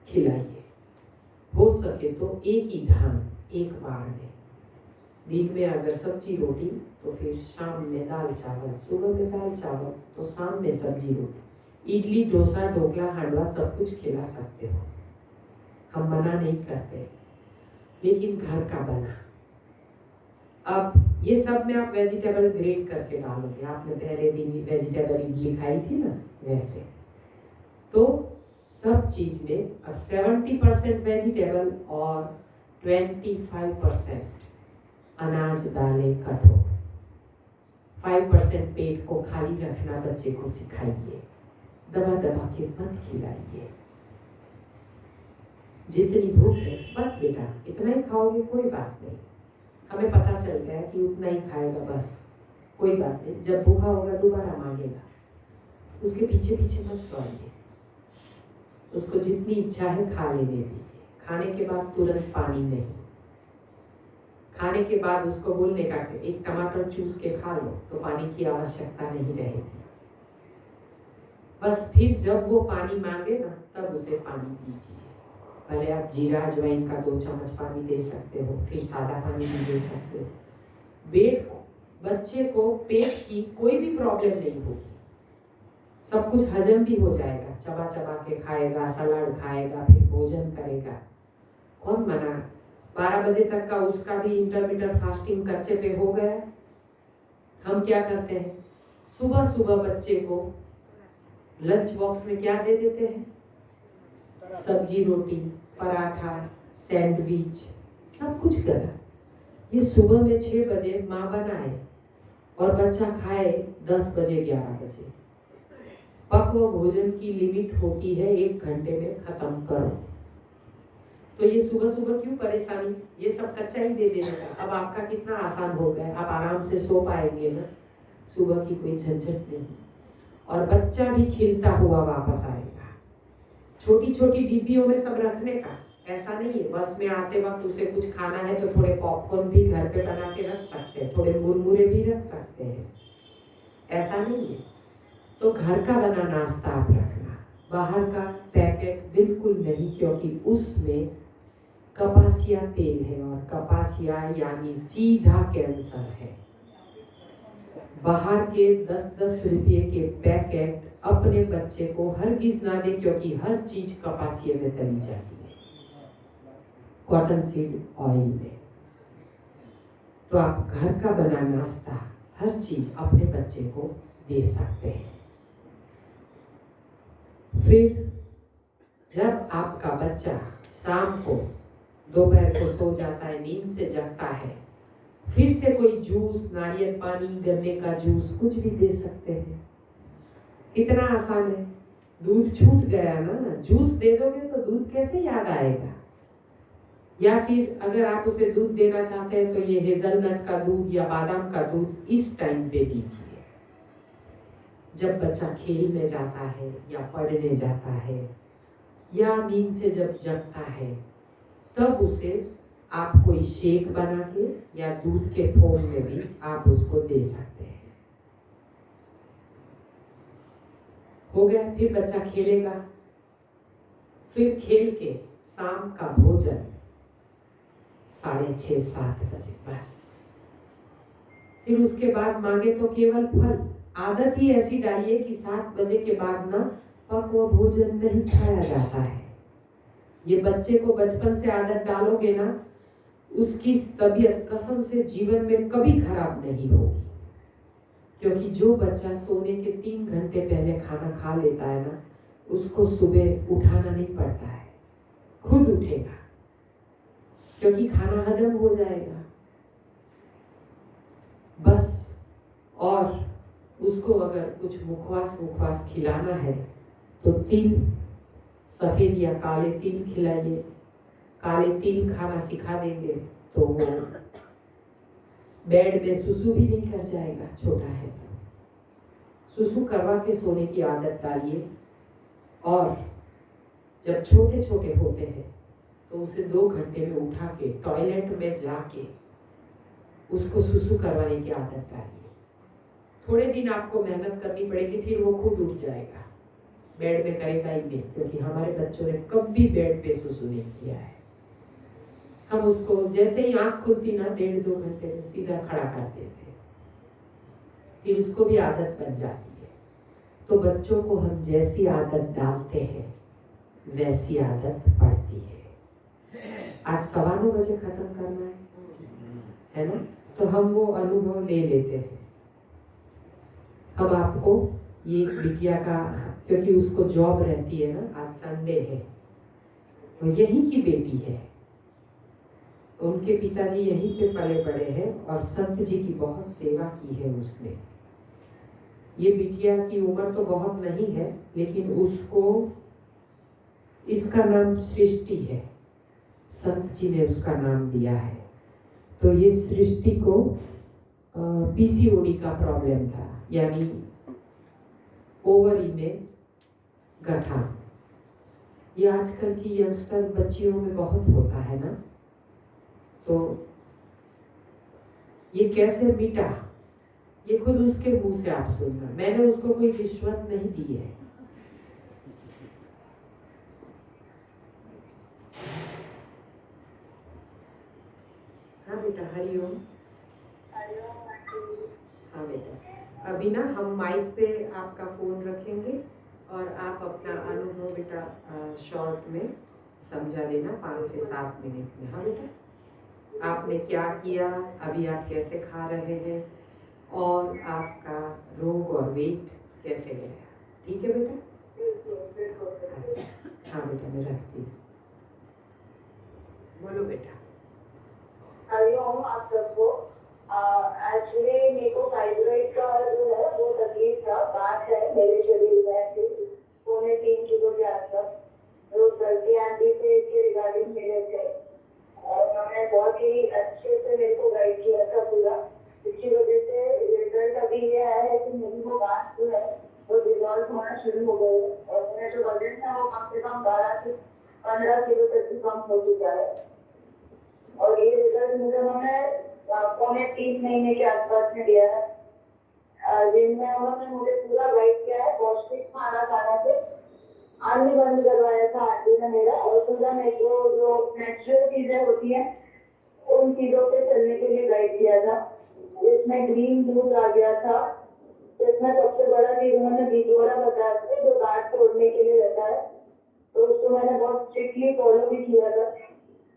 खिलाइए। हो सके तो एक ही धान एक बार में, दिन में अगर सब्जी रोटी तो फिर शाम में दाल चावल, सुबह में दाल चावल तो शाम में सब्जी रोटी। इडली डोसा ढोकला हांडवा सब कुछ खिला सकते हो, हम मना नहीं करते, लेकिन घर का बना। अब ये सब में आप वेजिटेबल ग्रेट करके डालोगे, आपने पहले दिन वेजिटेबल इडली खाई थी ना, वैसे तो सब चीज में अब 70% वेजिटेबल और 25% अनाज दालें कठोर। 5% पेट को खाली रखना बच्चे को सिखाइए, दबा दबा के मत खिलाइए। जितनी भूख है बस बेटा इतना ही खाओगे, कोई बात नहीं, हमें पता चल गया कि उतना ही खाएगा, बस कोई बात नहीं, जब भूखा होगा दोबारा मांगेगा, उसके पीछे पीछे मत दौड़िए, उसको जितनी इच्छा है खा लेने दीजिए। खाने के बाद तुरंत पानी नहीं, खाने के बाद उसको बोलने का कि एक टमाटर चूस के खा लो, तो पानी की आवश्यकता नहीं रहेगी। बस फिर जब वो पानी मांगे ना, तब उसे पानी दीजिए। भले आप जीरा अजवाइन का 2 चम्मच पानी दे सकते हो, फिर सादा पानी भी दे सकते हो। बच्चे को पेट की कोई भी प्रॉब्लम नहीं होगी, सब कुछ हजम भी हो जाएगा, चबा चबा के खाएगा, सलाद खाएगा, फिर भोजन करेगा। कौन मना, 12 बजे तक का उसका भी इंटरमिटेंट फास्टिंग कच्चे पे हो गया। हम क्या करते हैं, सुबह सुबह बच्चे को लंच बॉक्स में क्या दे देते हैं, सब्जी रोटी, पराठा, सैंडविच, सब कुछ करा। ये सुबह में 6 बजे माँ बनाए और बच्चा खाए 10 बजे 11 बजे। पक्व भोजन की लिमिट होती है 1 घंटे में खत्म करो। तो ये सुबह सुबह क्यों परेशानी, ये सब कच्चा ही दे देने का। अब आपका कितना आसान हो गया, आप आराम से सो पाएंगे ना, सुबह की कोई झंझट नहीं, और बच्चा भी खिलता हुआ वापस आएगा। छोटी छोटी डिब्बियों में सब रखने का, ऐसा नहीं है बस में आते वक्त उसे कुछ खाना है तो थोड़े पॉपकॉर्न भी घर पे बना के रख सकते हैं, थोड़े मुरमुरे भी रख सकते हैं, ऐसा नहीं है। तो घर का बना नाश्ता आप रखना, बाहर का पैकेट बिल्कुल नहीं, क्योंकि उसमें कपासिया तेल है और कपासिया यानी सीधा कैंसर है। बाहर के 10-10 रुपये के पैकेट अपने बच्चे को हरगिज ना दे, क्योंकि हर चीज कपासिया में तली जाती है, कॉटन सीड ऑयल में। तो आप घर का बना नाश्ता हर चीज अपने बच्चे को दे सकते हैं। फिर जब आपका बच्चा शाम को दोपहर को सो जाता है, नींद से जगता है, फिर से कोई जूस, नारियल पानी, गन्ने का जूस, कुछ भी दे सकते हैं। इतना आसान है। दूध छूट गया ना, जूस दे दोगे तो दूध कैसे याद आएगा? या फिर अगर आप उसे दूध देना चाहते हैं तो ये हेजलनट का दूध या बादाम का दूध इस टाइम पे दीजिए, जब बच्चा खेल में जाता है या पढ़ने जाता है या नींद से जब जगता है, तब उसे आप कोई शेक बना के या दूध के फोम में भी आप उसको दे सकते हैं। हो गया, फिर बच्चा खेलेगा, फिर खेल के शाम का भोजन 6:30-7 बजे बस। फिर उसके बाद मांगे तो केवल फल। आदत ही ऐसी डालिए कि 7 बजे के बाद ना पक्व भोजन नहीं खाया जाता है। ये बच्चे को बचपन से आदत डालोगे ना, उसकी तबीयत कसम से जीवन में कभी खराब नहीं होगी, क्योंकि जो बच्चा सोने के 3 घंटे पहले खाना खा लेता है ना, उसको सुबह उठाना नहीं पड़ता है, खुद उठेगा, क्योंकि खाना हजम हो जाएगा बस। और उसको अगर कुछ मुखवास खिलाना है तो तिल, सफेद या काले तिल खिलाइए। काले तिल खाना सिखा देंगे तो वो बेड में सुसु भी नहीं कर जाएगा, छोटा है तो सुसु करवा के सोने की आदत डालिए। और जब छोटे छोटे होते हैं तो उसे 2 घंटे में उठा के टॉयलेट में जाके उसको सुसु करवाने की आदत डालिए। थोड़े दिन आपको मेहनत करनी पड़ेगी, फिर वो खुद उठ जाएगा, बेड में करेगा ही नहीं, क्योंकि हमारे बच्चों ने कभी बेड पे सुसु नहीं किया है। हम उसको जैसे ही आंख खुलती ना 1.5-2 घंटे में सीधा खड़ा कर देते हैं, फिर उसको भी आदत बन जाती है। तो बच्चों को हम जैसी आदत डालते हैं वैसी आदत पड़ती है। आज 9:15 बजे खत्म करना है ना? तो हम वो अनुभव ले लेते हैं। हम आपको ये बिटिया का, क्योंकि उसको जॉब रहती है ना, आज संडे है, वो यहीं की बेटी है, उनके पिताजी यहीं पे पले बड़े हैं और संत जी की बहुत सेवा की है उसने। ये बिटिया की उम्र तो बहुत नहीं है, लेकिन उसको, इसका नाम सृष्टि है, संत जी ने उसका नाम दिया है। तो ये सृष्टि को पीसीओडी का प्रॉब्लम था, यानी ओवरी में गठा। ये आजकल की यंगस्टर बच्चियों में बहुत होता है ना, तो ये कैसे मिटा, ये खुद उसके मुंह से आप सुनना, मैंने उसको कोई रिश्वत नहीं दी है। हाँ बेटा, हरिओम। हाँ बेटा, अभी ना हम माइक पे आपका फोन रखेंगे और आप अपना अनुभव बेटा शॉर्ट में समझा देना 5 से 7 मिनट में। हाँ बेटा, आपने क्या किया, अभी आप कैसे खा रहे हैं और आपका रोग और वेट कैसे गया, ठीक है बेटा? अच्छा, हाँ बेटा, मैं रखती हूँ। बोलो बेटा। हरिओम आप सबको। एक्चुअली मेरे को फाइब्रॉइड का जो है वो तकलीफ था, बात है मेरे शरीर में 3.25 किलो के आसपास। तो सर्दी आंधी से इसके रिगार्डिंग मिले थे और उन्होंने बहुत ही अच्छे से मेरे को गाइड किया था पूरा। इसकी वजह से रिजल्ट अभी ये आया है कि मेरी वो बात जो है वो डिजॉल्व होना शुरू हो गई है और मेरा जो वजन था वो कम से कम 12 से 15 किलो तक भी कम हो चुका है। और ये रिजल्ट मुझे उन्होंने 3 महीने के आसपास में दिया है, जिनमें उन्होंने मुझे पूरा गाइड किया है पौष्टिक खाना खाने से। अन्न बंद करवाया था आंटी ने मेरा, और पूरा मेरे को जो नेचुरल चीजें होती हैं उन चीजों पे चलने के लिए गाइड किया था। इसमें ग्रीन दूध आ गया था, इसमें सबसे बड़ा चीज उन्होंने बिजोड़ा बताया था जो गांठ तोड़ने के लिए रहता है, तो उसको मैंने बहुत स्ट्रिक्टली फॉलो भी किया था।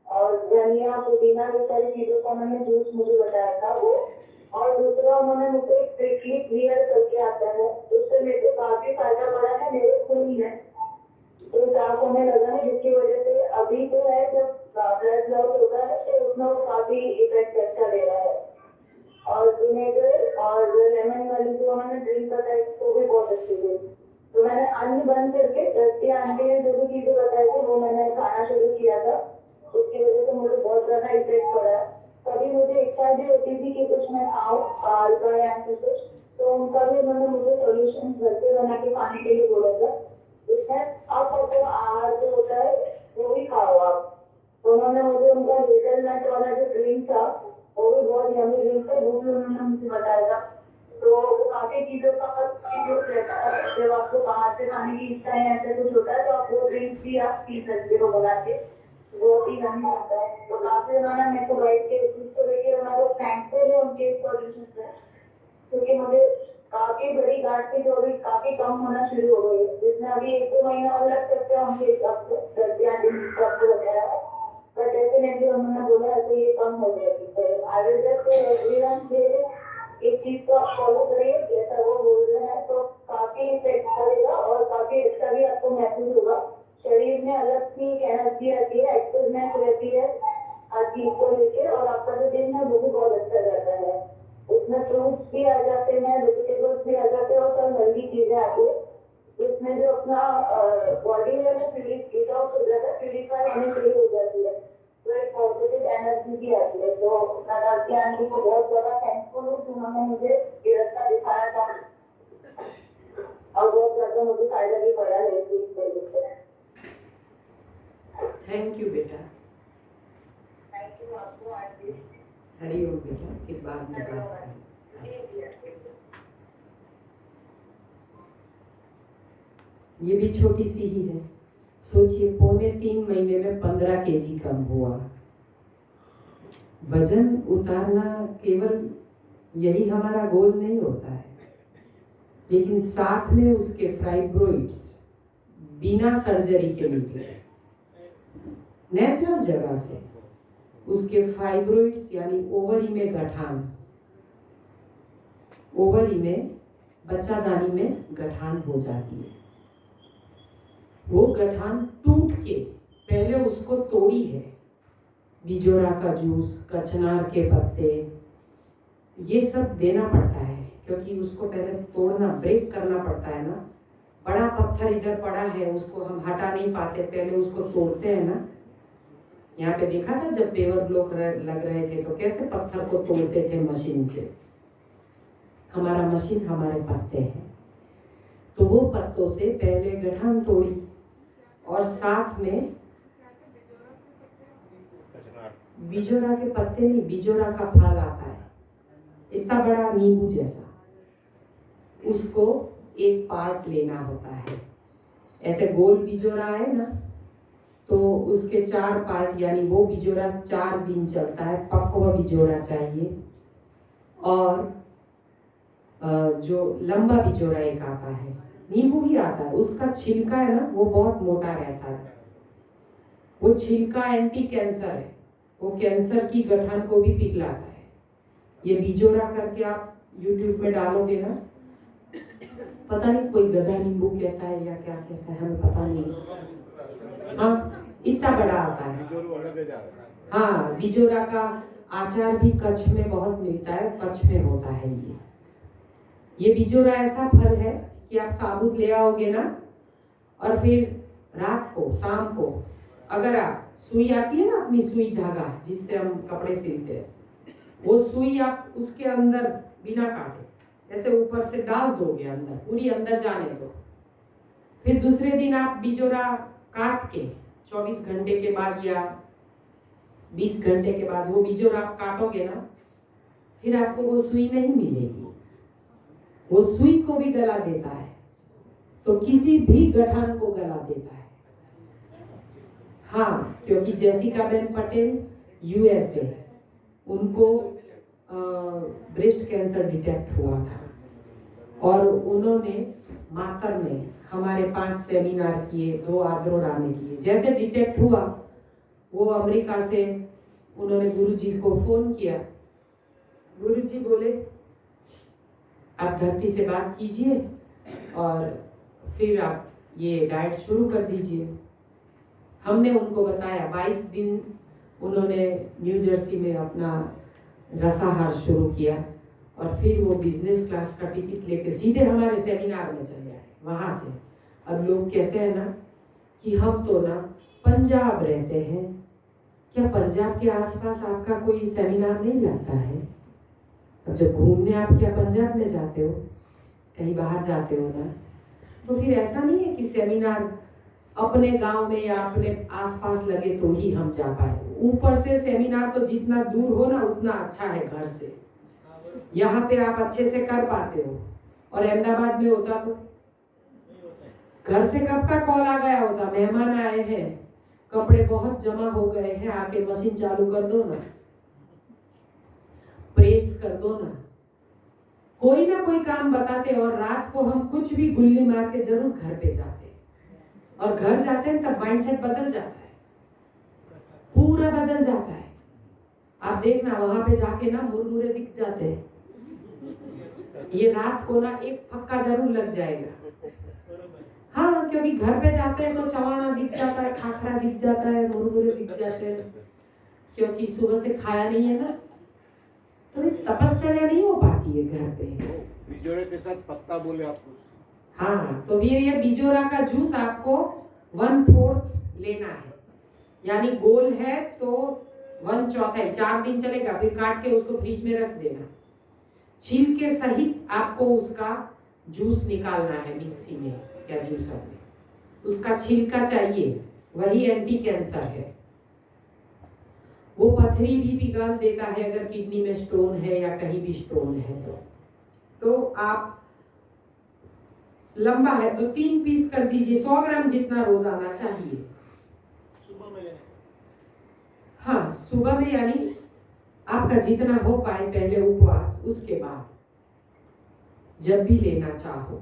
और धनिया पुदीना ये सारी चीजों का उन्होंने जूस मुझे बताया था वो। और दूसरा उन्होंने मुझे स्ट्रिक्टली क्लियर करके आता है, उससे मेरे को काफी फायदा पड़ा है मेरे खून में, तो साफ होने लगा है, जिसकी वजह से अभी तो है जब ब्लड लॉस होता है तो उसमें वो काफी इफेक्ट अच्छा दे रहा है। और विनेगर और लेमन वाली जो उन्होंने ड्रिंक बताई वो भी बहुत अच्छी थी। तो मैंने अन्न बंद करके दस्ती आंटी ने जो भी चीजें बताई थी वो मैंने खाना शुरू किया था, उसकी वजह से मुझे बहुत ज्यादा इफेक्ट पड़ा। कभी मुझे इच्छा भी होती थी कि कुछ मैं खाऊं बाहर का या कुछ, तो उनका भी उन्होंने मुझे सोल्यूशन घर पे बना के खाने के लिए बोला था। इसमें अपवर्तक आहार जो होता है वो भी खाओ आप। उन्होंने मुझे उनका हेज़लनट वाला जो ड्रिंक था वो भी बहुत यम्मी ड्रिंक था, वो भी उन्होंने मुझे बताया था। तो वो काफी चीजों का यूज रहता है, जब आपको बाहर से खाने की इच्छा है ऐसा कुछ होता है तो आप वो ड्रिंक भी आप पी सकते हो बना के, वो भी यम्मी होता है। तो काफी उन्होंने मेरे को गाइड किया, इसको लेके उन्होंने थैंकफुल है उनके सॉल्यूशन से, क्योंकि मुझे काफी बड़ी गांठ थी जो अभी काफी कम होना शुरू हो गई है, जिसमें अभी 1-2 महीना और लग सकते हैं उनके हिसाब से, 10 दिन आपको बताया है, पर डेफिनेटली उन्होंने बोला है तो ये कम हो जाएगी। तो आई विल जस्ट एवरीवन से इस चीज को आप फॉलो करिए जैसा वो बोल रहे हैं, तो काफी इफेक्ट पड़ेगा और काफी अच्छा भी आपको महसूस होगा। शरीर में अलग सी एनर्जी आती है, एक्टिवनेस रहती है हर चीज को लेके, और आपका जो दिन है वो भी बहुत अच्छा जाता है। उसमें फ्रूट्स भी आ जाते हैं, वेजिटेबल्स भी आ जाते हैं और सब हेल्दी चीजें आती है, जिसमें जो अपना बॉडी है वो डिटॉक्स हो जाता है, प्यूरिफाई होने के लिए हो जाती है, तो एक पॉजिटिव एनर्जी भी आती है। तो मैं दादी आंटी को बहुत ज्यादा थैंकफुल हूँ कि उन्होंने मुझे ये रास्ता दिखाया था और बहुत ज्यादा मुझे फायदा भी पड़ा है इस चीज से। थैंक यू बेटा। थैंक यू आपको आंटी। हरिओम बेटा, फिर बाद में बात करेंगे। ये भी छोटी सी ही है, सोचिए 3.25 महीने में 15 kg कम हुआ। वजन उतारना केवल यही हमारा गोल नहीं होता है, लेकिन साथ में उसके फाइब्रोइड्स बिना सर्जरी के निकले, नेचुरल जगह से उसके फाइब्रोइड्स यानी ओवरी में गठान, ओवरी में बच्चादानी में गठान हो जाती है। वो गठान टूट के पहले उसको तोड़ी है, बिजोरा का जूस, कचनार के पत्ते, ये सब देना पड़ता है क्योंकि उसको पहले तोड़ना, ब्रेक करना पड़ता है ना। बड़ा पत्थर इधर पड़ा है उसको हम हटा नहीं पाते, पहले उसको तोड़ते हैं ना। यहाँ पे देखा था जब पेवर ब्लॉक लग रहे थे तो कैसे पत्थर को तोड़ते थे मशीन से। हमारा मशीन हमारे पत्ते हैं, तो वो पत्तों से पहले गठान तोड़ी और साथ में बिजोरा के पत्ते नहीं, बिजोरा का फल आता है इतना बड़ा नींबू जैसा, उसको एक पार्ट लेना होता है। ऐसे गोल बिजोरा है ना, तो उसके 4 पार्ट, यानी वो बिजोरा 4 दिन चलता है, पकवा बिजोरा चाहिए। और जो लंबा बिजोरा एक आता है, नींबू ही आता है, उसका छिलका है ना वो बहुत मोटा रहता है, वो छिलका एंटी कैंसर है, वो कैंसर की गठान को भी पिघलाता है। ये बिजोरा करके आप YouTube में डालोगे ना, पता नहीं कोई गधा नींबू कहता है या क्या कहता है, हमें पता नहीं। हाँ, इतना बड़ा आता है। हाँ, बिजोरा का आचार भी कच्छ में बहुत मिलता है, कच्छ में होता है ये बिजोरा ऐसा फल है कि आप साबुत ले आओगे ना, और फिर रात को, शाम को, अगर आप सुई आती है ना, अपनी सुई धागा जिससे हम कपड़े सिलते हैं, वो सुई आप उसके अंदर बिना काटे ऐसे ऊपर से डाल दोगे अंदर, पूरी अंदर जाने दो। फिर दूसरे दिन आप बिजोरा काट के 24 घंटे के बाद या 20 घंटे के बाद वो बिजोरा आप काटोगे ना, फिर आपको वो सुई नहीं मिलेगी। वो सुई को भी गला देता है, तो किसी भी गठन को गला देता है। हाँ, क्योंकि जेसिका बेन पटेल USA, उनको ब्रेस्ट कैंसर डिटेक्ट हुआ था और उन्होंने मातर में हमारे 5 सेमिनार किए, 2 आद्रोडाने किए। जैसे डिटेक्ट हुआ, वो अमेरिका से उन्होंने गुरुजी को फोन किया। गुरुजी बोले आप धरती से बात कीजिए और फिर आप ये डाइट शुरू कर दीजिए। हमने उनको बताया, 22 दिन उन्होंने न्यू जर्सी में अपना रसाहार शुरू किया और फिर वो बिजनेस क्लास का टिकट लेके सीधे हमारे सेमिनार में चले आए। वहाँ से अब लोग कहते हैं ना कि हम तो ना पंजाब रहते हैं, क्या पंजाब के आसपास आपका कोई सेमिनार नहीं लगता है? अब जब घूमने आप क्या पंजाब में जाते हो, कहीं बाहर जाते हो ना, तो फिर ऐसा नहीं है कि सेमिनार अपने गांव में या अपने आसपास लगे तो ही हम जा पाए। ऊपर से सेमिनार तो जितना दूर हो ना उतना अच्छा है घर से। यहाँ पे आप अच्छे से कर पाते हो, और अहमदाबाद में होता तो घर से कब का कॉल आ गया होता, मेहमान आए हैं, कपड़े बहुत जमा हो गए हैं, आके मशीन चालू कर दो ना, प्रेस कर दो ना, कोई ना कोई काम बताते। और रात को हम कुछ भी गुल्ली मार के जरूर घर पे जाते, और घर जाते हैं तब माइंडसेट बदल जाता है, पूरा बदल जाता है। आप देखना वहां पे जाके ना मुरमुरे दिख जाते हैं। ये रात को ना एक फक्का जरूर लग जाएगा। हाँ, क्योंकि घर पे जाते हैं तो चवाना दिख जाता है, खाखरा दिख जाता है, मुरमुरे दिख जाते हैं, क्योंकि सुबह से खाया नहीं है ना, तो तपस्या नहीं हो पाती है घर पे। बिजोरे के साथ पत्ता बोले आपको। हाँ, तो फिर ये बिजोरा का जूस आपको 1/4 लेना है, यानी गोल है तो 1/4, 4 दिन चलेगा, फिर काट के उसको फ्रिज में रख देना। छिलके सहित आपको उसका जूस निकालना है मिक्सी में या जूसर में, उसका छिलका चाहिए, वही एंटी कैंसर है। वो पथरी भी पिघाल देता है अगर किडनी में स्टोन है या कहीं भी स्टोन है तो आप लंबा है तो 3 पीस कर दीजिए, 100 ग्राम जितना रोजाना चाहिए। सुबह में लेना। हाँ, सुबह में, यानी आपका जितना हो पाए पहले उपवास, उसके बाद जब भी लेना चाहो।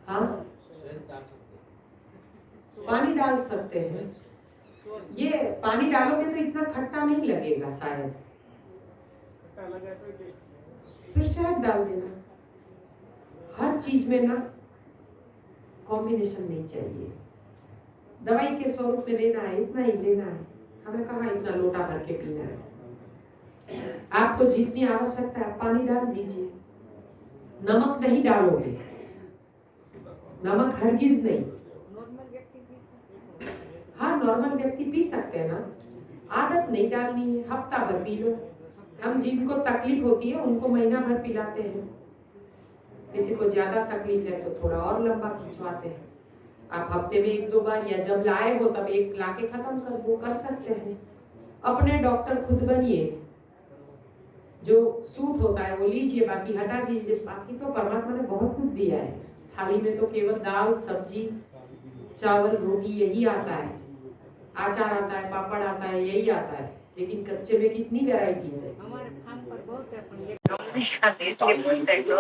हाँ, पानी डाल सकते हैं। ये पानी डालोगे तो इतना खट्टा नहीं लगेगा शायद, खट्टा लगा तो टेस्ट। फिर शहद डाल देना। हर चीज में ना कॉम्बिनेशन नहीं चाहिए। दवाई के स्वरूप में लेना है, इतना ही लेना है, हमें कहाँ इतना लोटा भर के पीना है। आपको जितनी आवश्यकता है पानी डाल दीजिए। नमक नहीं डालोगे, नमक हरगिज नहीं। हाँ, नॉर्मल व्यक्ति पी सकते हैं ना, आदत नहीं डालनी है, हफ्ता भर पी लो। हम जिनको तकलीफ होती है उनको महीना भर पिलाते हैं, किसी को ज्यादा तकलीफ है तो थोड़ा और लंबा खिंचवाते हैं। आप हफ्ते में 1-2 बार या जब लाए हो तब एक लाके खत्म कर दो, कर सकते हैं। अपने डॉक्टर खुद बनिए, जो सूट होता है वो लीजिए, बाकी हटा दीजिए। बाकी तो परमात्मा ने बहुत कुछ दिया है। थाली में तो केवल दाल, सब्जी, चावल, रोटी यही आता है, अचार आता है, पापड़ आता है, यही आता है, लेकिन कच्चे में कितनी वैरायटीज है।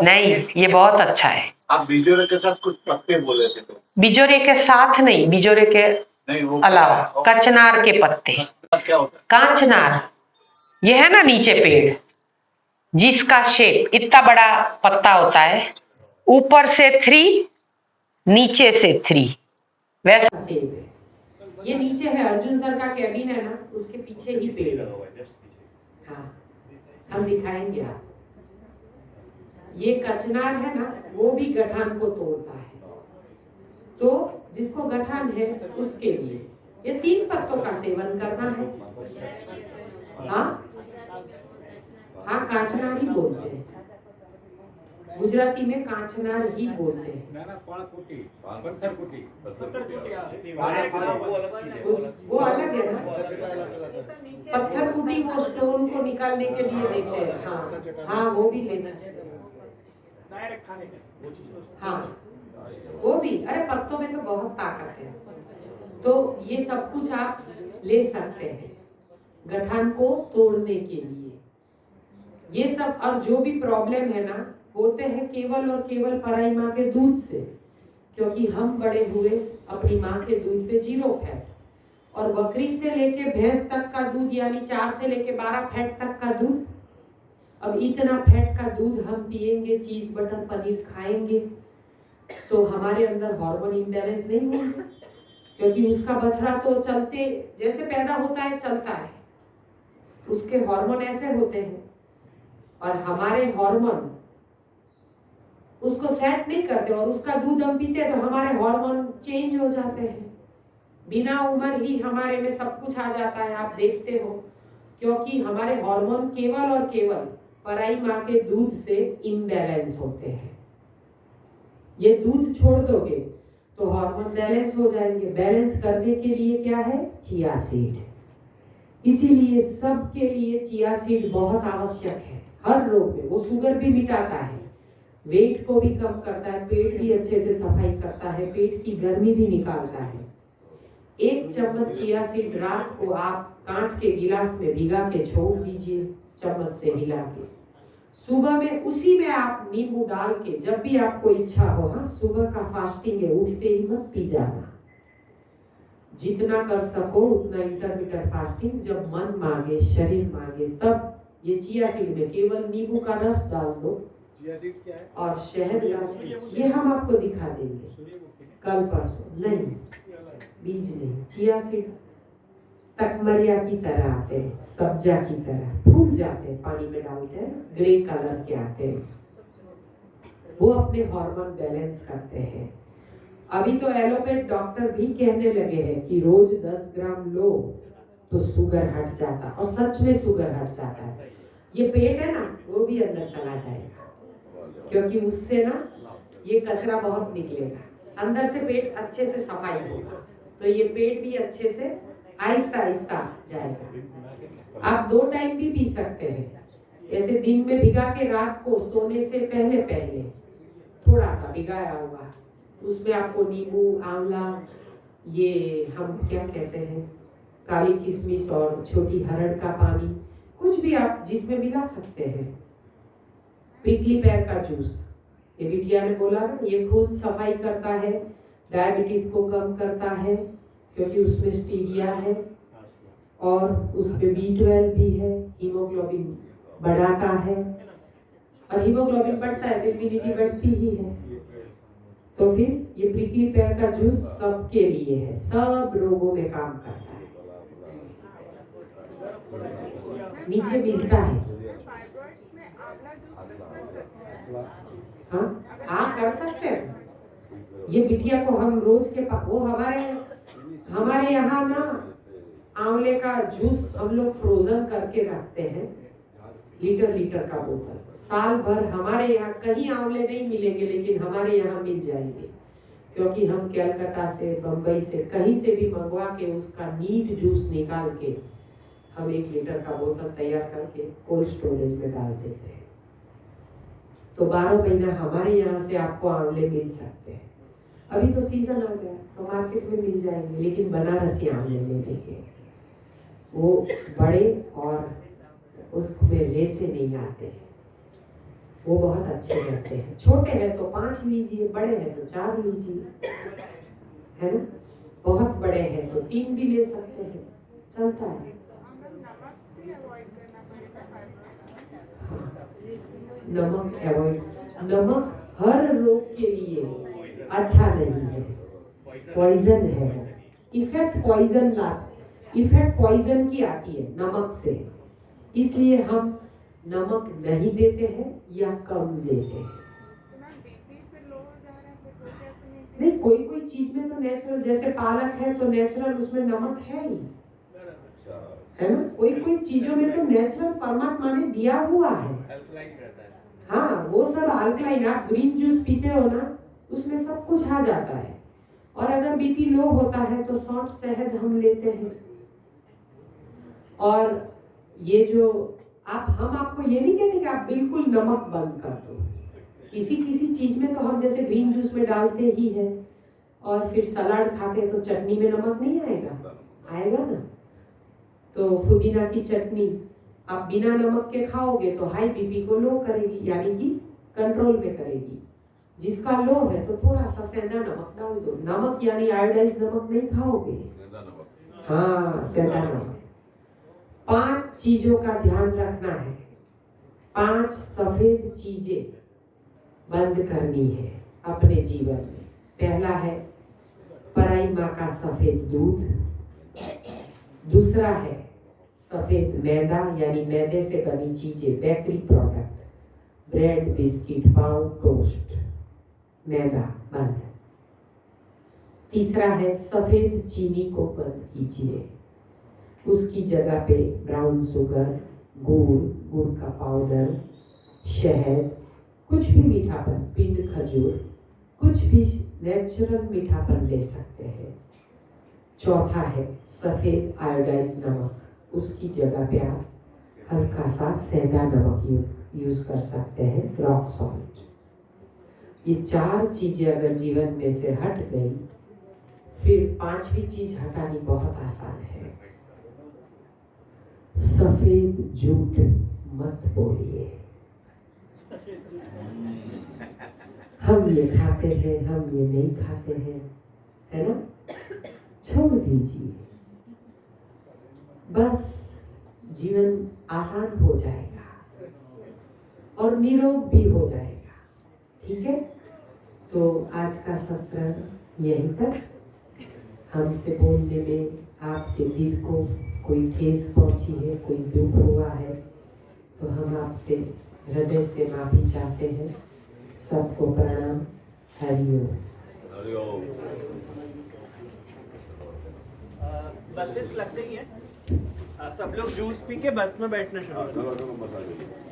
नहीं, ये बहुत अच्छा है। आप बिजोरे के साथ कुछ पत्ते बोले थे तो? बिजोरे के साथ नहीं, बिजोरे के अलावा कचनार के पत्ते। क्या होता है? कांचनार, ये है ना नीचे पेड़, जिसका शेप इतना बड़ा पत्ता होता है, ऊपर से 3, नीचे से 3, वैसा शेप है। ये नीचे है, अर्जुन सर का कैबिन है ना, उसके पीछे ही पेड़ है। हाँ, हम दिखाएंगे आप। ये कचनार है ना, वो भी गठान को तोड़ता है, तो जिसको गठान है उसके लिए ये 3 पत्तों का सेवन करना है। हाँ हाँ, कांचनार ही बोलते हैं। गुजराती में कांचनार ही बोलते हैं। ना पण कुटी पत्थर कुटी पत्थर कुटी वो अलग है ना। पत्थर कुटी वो स्टोन को निकालने के लिए देते हैं। हाँ हाँ, वो भी ले सकते हैं। डायरेक्ट खाने का वो चीज। हाँ वो भी, अरे पत्तों में तो बहुत ताकत है, तो ये सब कुछ आप ले सकते हैं गठान को तोड़ने के लिए। ये सब, और जो भी प्रॉब्लम है ना, होते हैं केवल और केवल पराई माँ के दूध से, क्योंकि हम बड़े हुए अपनी माँ के दूध पे 0 फैट, और बकरी से लेके भैंस तक का दूध यानी 4 से लेके 12 फैट तक का दूध। अब इतना फैट का दूध हम पिएंगे, चीज बटर पनीर खाएंगे, तो हमारे अंदर हार्मोन इम्बैलेंस नहीं होंगे, क्योंकि उसका बछड़ा तो चलते जैसे पैदा होता है चलता है, उसके हार्मोन ऐसे होते हैं, और हमारे हार्मोन उसको सेट नहीं करते, और उसका दूध हम पीते हैं तो हमारे हार्मोन चेंज हो जाते हैं। बिना उम्र ही हमारे में सब कुछ आ जाता है, आप देखते हो, क्योंकि हमारे हार्मोन केवल और केवल पराई माँ के दूध से इम्बैलेंस होते हैं। ये दूध छोड़ दोगे तो हार्मोन बैलेंस हो जाएंगे। बैलेंस करने के लिए क्या है? Chia seed. इसीलिए सबके लिए चिया सीड बहुत आवश्यक है। हर रोग में वो शुगर भी मिटाता है, वेट को भी कम करता है, पेट भी अच्छे से सफाई करता है, पेट की गर्मी भी निकालता है। 1 चम्मच चिया सीड रात को आप कांच के गिलास में भिगा के छोड़ दीजिए, चम्मच से हिला के। सुबह में उसी में आप नींबू डाल के, जब भी आपको इच्छा हो, हाँ सुबह का फास्टिंग है, उठते ही मत पी जाना, जितना कर सको उतना इंटरमिटेंट फास्टिंग, जब मन मांगे शरीर मांगे तब ये चिया सीड में केवल नींबू का रस डाल दो चिया सीड क्या है? और शहद डाल, ये हम आपको दिखा देंगे कल परसों। नहीं, बीज नहीं, चिया सीड तकमरिया की तरह आते हैं, सब्जा की तरह फूल जाते हैं, पानी में डालते हैं, ग्रे कलर के आते हैं, वो अपने हार्मोन बैलेंस करते हैं। अभी तो एलोपैथ डॉक्टर भी कहने लगे हैं कि रोज 10 ग्राम लो तो शुगर हट जाता, और सच में शुगर हट जाता है। ये पेट है ना, वो भी अंदर चला जाएगा, क्योंकि उससे ना ये कचरा बहुत निकलेगा, अंदर से पेट अच्छे से सफाई होगा, तो ये पेट भी अच्छे से आहिस्ता आहिस्ता जाएगा। आप 2 टाइम भी पी सकते हैं, ऐसे दिन में भिगा के रात को सोने से पहले पहले थोड़ा सा भिगाया हुआ, उसमें आपको नींबू, आंवला, ये हम क्या कहते हैं, काली किशमिश और छोटी हरड़ का पानी, कुछ भी आप जिसमें मिला सकते हैं। प्रिकली पेयर का जूस, ये बिटिया ने बोला ना, ये खून सफाई करता है, डायबिटीज को कम करता है, क्योंकि उसमें स्टीविया है और उसमें B12 भी है, हीमोग्लोबिन बढ़ाता है, और हीमोग्लोबिन बढ़ता है तो इम्यूनिटी बढ़ती ही है। तो फिर ये प्रिकली पेयर का जूस सबके लिए है, सब रोगों में काम करता है। नीचे मिलता है, हाँ आप कर सकते हैं। ये बिटिया को हम रोज के वो हमारे यहाँ ना आंवले का जूस हम लोग फ्रोजन करके रखते हैं, लीटर का बोतल। साल भर हमारे यहाँ कहीं आंवले नहीं मिलेंगे, लेकिन हमारे यहाँ मिल जाएंगे, क्योंकि हम कलकत्ता से, बम्बई से, कहीं से भी मंगवा के उसका नीट जूस निकाल के हम 1 लीटर का बोतल तैयार करके कोल्ड स्टोरेज में डाल देते हैं। तो 12 महीना हमारे यहाँ से आपको आंवले मिल सकते हैं। अभी तो सीजन आ गया तो मार्केट में मिल जाएंगे, लेकिन बनारसी आंवले ले लेंगे, वो बड़े और उसमें रेसे नहीं आते, वो बहुत अच्छे लगते हैं। छोटे हैं तो 5 लीजिए, बड़े हैं तो 4 लीजिए, है ना। बहुत बड़े हैं तो 3 भी ले सकते हैं, चलता है। नमक अवॉइड, नमक हर रोग के लिए अच्छा नहीं है, पॉइजन है। इफेक्ट पॉइजन की आती है नमक से, इसलिए हम नमक नहीं देते हैं या कम देते हैं। नहीं, कोई चीज में तो नेचुरल, जैसे पालक है तो नेचुरल, उसमें नमक है ही, है ना। कोई चीजों में तो नेचुरल परमात्मा ने दिया हुआ है। हाँ वो सब अल्कलाइन, आप ग्रीन जूस पीते हो ना, उसमें सब कुछ आ जाता है। और अगर बीपी लो होता है तो सौंठ शहद हम लेते हैं। और ये जो हम आपको ये नहीं कहते कि आप बिल्कुल नमक बंद कर दो। किसी किसी चीज में तो हम जैसे ग्रीन जूस में डालते ही है, और फिर सलाद खाते हैं तो चटनी में नमक नहीं आएगा, आएगा ना। तो पुदीना की चटनी आप बिना नमक के खाओगे तो हाई बीपी को लो करेगी, यानी कि कंट्रोल में करेगी। जिसका लो है तो थोड़ा सा सेंधा नमक डाल दो। नमक यानी आयोडाइज नमक नहीं खाओगे, हाँ सेंधा नमक। 5 चीजों का ध्यान रखना है, 5 सफेद चीजें बंद करनी है अपने जीवन में। पहला है पराई माँ का सफेद दूध, दूसरा है सफेद मैदा यानी मैदे से बनी चीजें, बेकरी प्रोडक्ट, ब्रेड, बिस्किट, पाव, टोस्ट, मैदा बंद। तीसरा है सफेद चीनी को बंद कीजिए, उसकी जगह पे ब्राउन शुगर, गुड़ का पाउडर, शहद, कुछ भी मीठापन, पिंड खजूर, कुछ भी नेचुरल मीठापन ले सकते हैं। चौथा है सफेद आयोडाइज नमक, उसकी जगह पे आप हल्का सा सेंधा नमक यूज कर सकते हैं, रॉक सॉल्ट। ये 4 चीजें अगर जीवन में से हट गई, फिर 5वीं चीज हटानी बहुत आसान है। सफेद झूठ मत बोलिए। हम ये खाते हैं, हम ये नहीं खाते हैं, है ना, छोड़ दीजिए। बस जीवन आसान हो जाएगा और निरोग भी हो जाएगा। ठीक है, तो आज का सत्र यहीं तक। हमसे बोलने में आपके दिल को कोई ठेस पहुंची है, कोई दुख हुआ है, तो हम आपसे हृदय से माफी चाहते हैं। सबको प्रणाम, हरिओम। बसेस लगते ही हैं, सब लोग जूस पी के बस में बैठना शुरू कर दो।